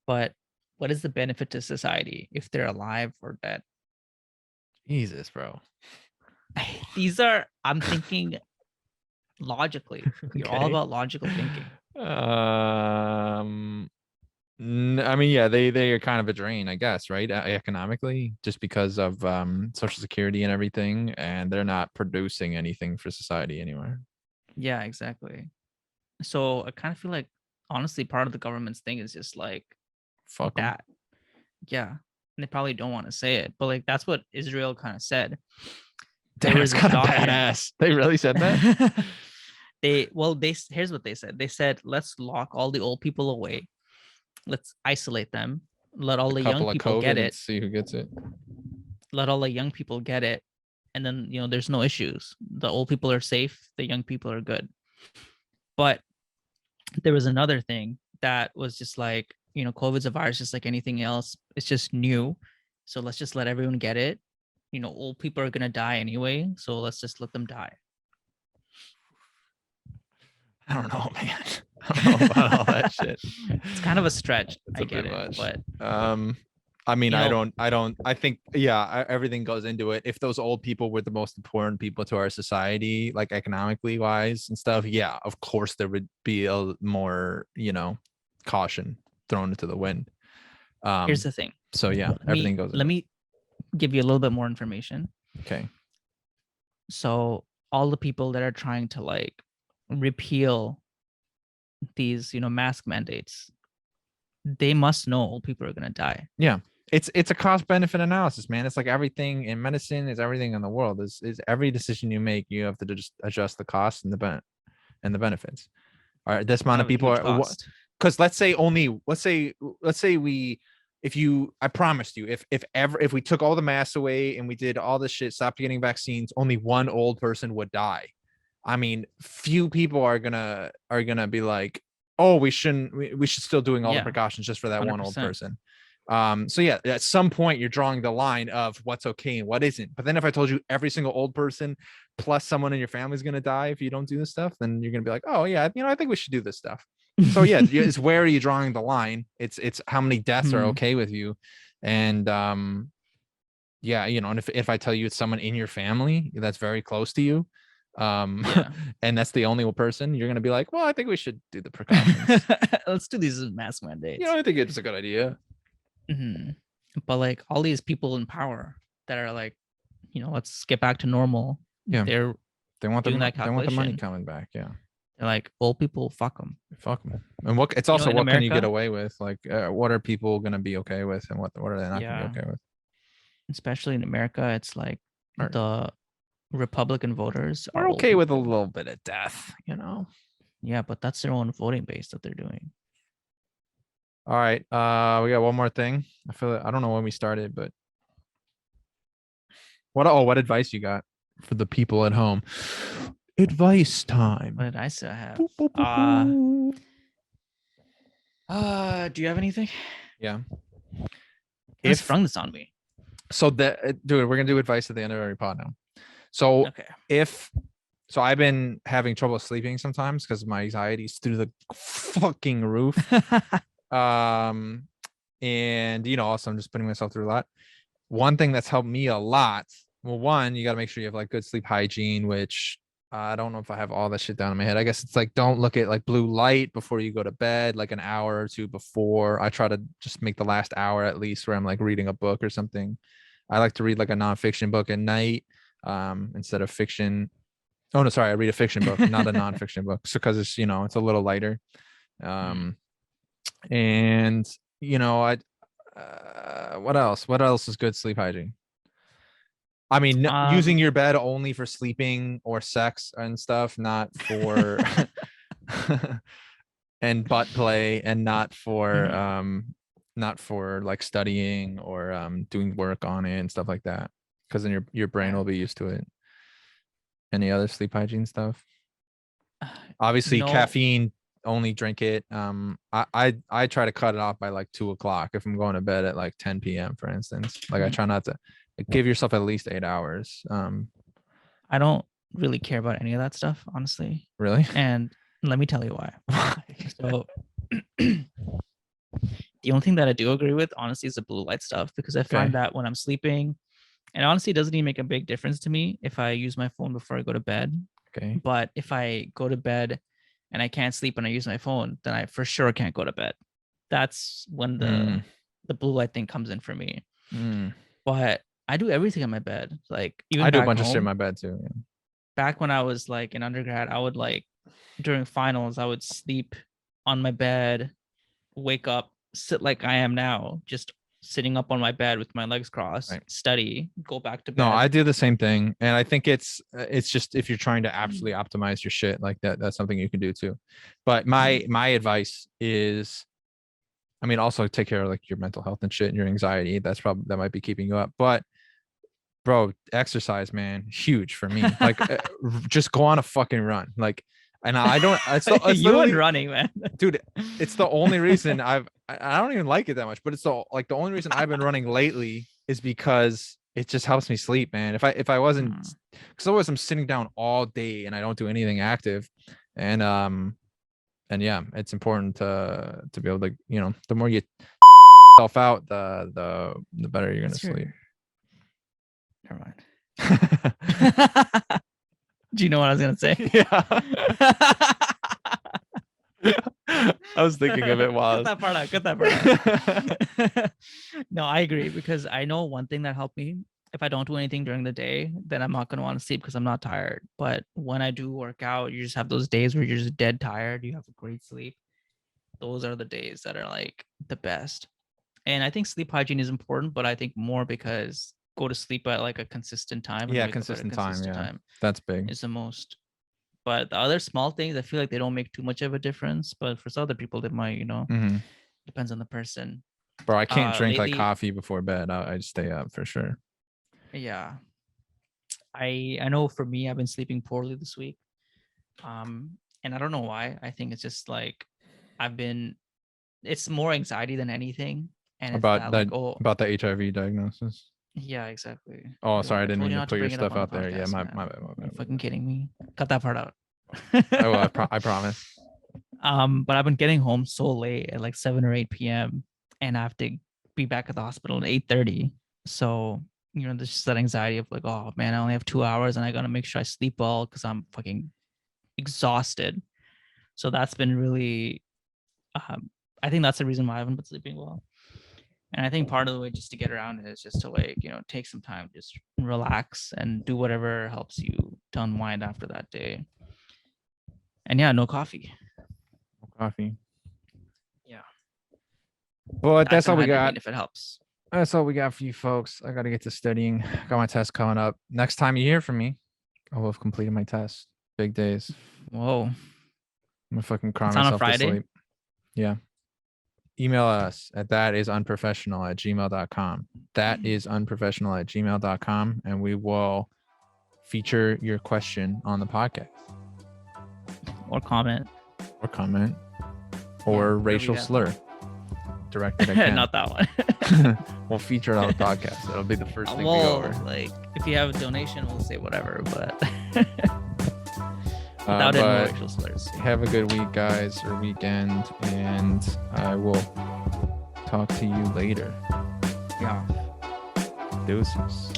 but what is the benefit to society if they're alive or dead? Jesus, bro. I'm thinking logically. You're all Okay. about logical thinking. I mean, yeah, they are kind of a drain, I guess, right? Economically, just because of Social Security and everything, and they're not producing anything for society anywhere. Yeah, exactly. So I kind of feel like, honestly, part of the government's thing is just like Fuck 'em. that. Yeah. And they probably don't want to say it, but like that's what Israel kind of said. There Damn, was it's a kind of doctor- badass. They really said that? Here's what they said. They said, let's lock all the old people away. Let's isolate them. Let all the young Couple of people COVID get and it. see who gets it. Let all the young people get it. And then, there's no issues. The old people are safe. The young people are good. But there was another thing that was just like, COVID's a virus just like anything else. It's just new. So let's just let everyone get it. Old people are going to die anyway. So let's just let them die. I don't know, man. I don't know about all that shit. It's kind of a stretch. It's I a get bit it. much. But I mean, You know- I think, yeah, everything goes into it. If those old people were the most important people to our society, like economically wise and stuff, yeah, of course there would be a more, caution thrown into the wind. here's the thing. So yeah, everything goes Let me give you a little bit more information. okay. So all the people that are trying to like repeal these, mask mandates, they must know old people are going to die. It's a cost benefit analysis, man. It's like everything in medicine, is everything in the world. Is every decision you make, you have to just adjust the costs and the benefits. All right, this amount of people are, because let's say I promised you, if we took all the masks away and we did all this shit, stopped getting vaccines, only one old person would die. I mean, few people are gonna be like, oh, we should still doing all the Yeah, precautions just for that one old 100%. person. So yeah, at some point you're drawing the line of what's okay and what isn't. But then if I told you every single old person plus someone in your family is going to die if you don't do this stuff, then you're going to be like, oh yeah, I think we should do this stuff. So yeah, it's where are you drawing the line? It's how many deaths are okay with you. And yeah, and if I tell you it's someone in your family that's very close to you, and that's the only person, you're gonna be like, well, I think we should do the precautions. Let's do these mask mandates. I think it's a good idea. But like all these people in power that are like, let's get back to normal. Yeah, they want the that they want the money calculation. coming back. Yeah, They're like, old people, fuck them. And it's also in what can you get America- away with? Like, what are people gonna be okay with, and what are they not gonna be okay with? Especially in America, it's like the Republican voters are okay with a little bit of death, Yeah, but that's their own voting base that they're doing. All right, we got one more thing. I don't know when we started, but what advice you got for the people at home? Advice time. What did I still have? Boop, boop, boop, boop. Do you have anything? Yeah. You sprung this on me. So dude, we're gonna do advice at the end of every pod now. So Okay. So I've been having trouble sleeping sometimes because my anxiety's through the fucking roof. And also I'm just putting myself through a lot. One thing that's helped me a lot. Well, one, you got to make sure you have like good sleep hygiene, which I don't know if I have all that shit down in my head. I guess it's like, don't look at like blue light before you go to bed, like an hour or two before. I try to just make the last hour at least where I'm like reading a book or something. I like to read like a nonfiction book at night instead of fiction. Oh no, sorry, I read a fiction book, not a nonfiction book. So because it's it's a little lighter. And what else? What else is good sleep hygiene? I mean, using your bed only for sleeping or sex and stuff, not for and butt play, and not for like studying or doing work on it and stuff like that. Because then your brain will be used to it. Any other sleep hygiene stuff? Obviously, caffeine. Only drink it. I try to cut it off by like 2:00 if I'm going to bed at like 10 p.m. for instance. Like I try not to give yourself at least 8 hours. I don't really care about any of that stuff, honestly. Really? And let me tell you why. So the only thing that I do agree with, honestly, is the blue light stuff, because I find that when I'm sleeping, and honestly, it doesn't even make a big difference to me if I use my phone before I go to bed. Okay. But if I go to bed and I can't sleep and I use my phone, then I for sure can't go to bed. That's when the blue light thing comes in for me. But I do everything in my bed. Like even I do a bunch of shit in my bed too. Yeah. Back when I was like in undergrad, I would like during finals, I would sleep on my bed, wake up, sit like I am now, just sitting up on my bed with my legs crossed, study, go back to bed. No, I do the same thing. And I think it's just if you're trying to absolutely optimize your shit like that's something you can do too. But my advice is, I mean, also take care of like your mental health and shit and your anxiety. That might be keeping you up. But bro, exercise, man, huge for me. Like just go on a fucking run. Like, and I don't, you and running, man, dude, it's the only reason I don't even like it that much, but it's the only reason I've been running lately is because it just helps me sleep, man. If I wasn't, because otherwise I'm sitting down all day and I don't do anything active. And yeah, it's important to be able to, the more you self out, the better you're going to sleep. Never mind. Do you know what I was gonna say? Yeah. I was thinking of it while cut that part out. No, I agree, because I know one thing that helped me. If I don't do anything during the day, then I'm not gonna want to sleep because I'm not tired. But when I do work out, you just have those days where you're just dead tired. You have a great sleep. Those are the days that are like the best. And I think sleep hygiene is important, but I think more because go to sleep at like a consistent time. Yeah, consistent time. Yeah, that's big. Is the most. But the other small things, I feel like they don't make too much of a difference. But for some other people, they might, depends on the person. Bro, I can't drink like coffee before bed. I just stay up for sure. Yeah. I know for me, I've been sleeping poorly this week. And I don't know why. I think it's just like it's more anxiety than anything. And it's About that, that, like, oh, about the HIV diagnosis. yeah, exactly. Oh, Like, sorry, I I didn't told mean you to not put your bring it up stuff on out the there. Yeah, podcast, my man. bad. Are you fucking kidding me? Cut that part out. I will. I promise. But I've been getting home so late at like 7 or 8 p.m. and I have to be back at the hospital at 8:30. So, there's just that anxiety of like, oh man, I only have 2 hours and I gotta make sure I sleep well because I'm fucking exhausted. So that's been really, I think that's the reason why I haven't been sleeping well. And I think part of the way just to get around it is just to like, take some time, just relax and do whatever helps you to unwind after that day. And yeah, no coffee. Coffee. Yeah. Well, that's all we Isohydrate got. if it helps. That's all we got for you folks. I got to get to studying. Got my test coming up. Next time you hear from me, I will have completed my test. Big days. Whoa. I'm gonna fucking cry It's on a myself to Friday? sleep. Yeah. Email us at ThatIsUnprofessional@gmail.com. ThatIsUnprofessional@gmail.com, and we will feature your question on the podcast Or comment. or comment Yeah, or whatever racial you got. slur directed at Ken. Not that one. We'll feature it on the podcast. It'll be the first thing we go Well, over. like if you have a donation, we'll say whatever, but without any but racial slurs. have a good week, guys, or weekend, and I will talk to you later. Yeah. Deuces.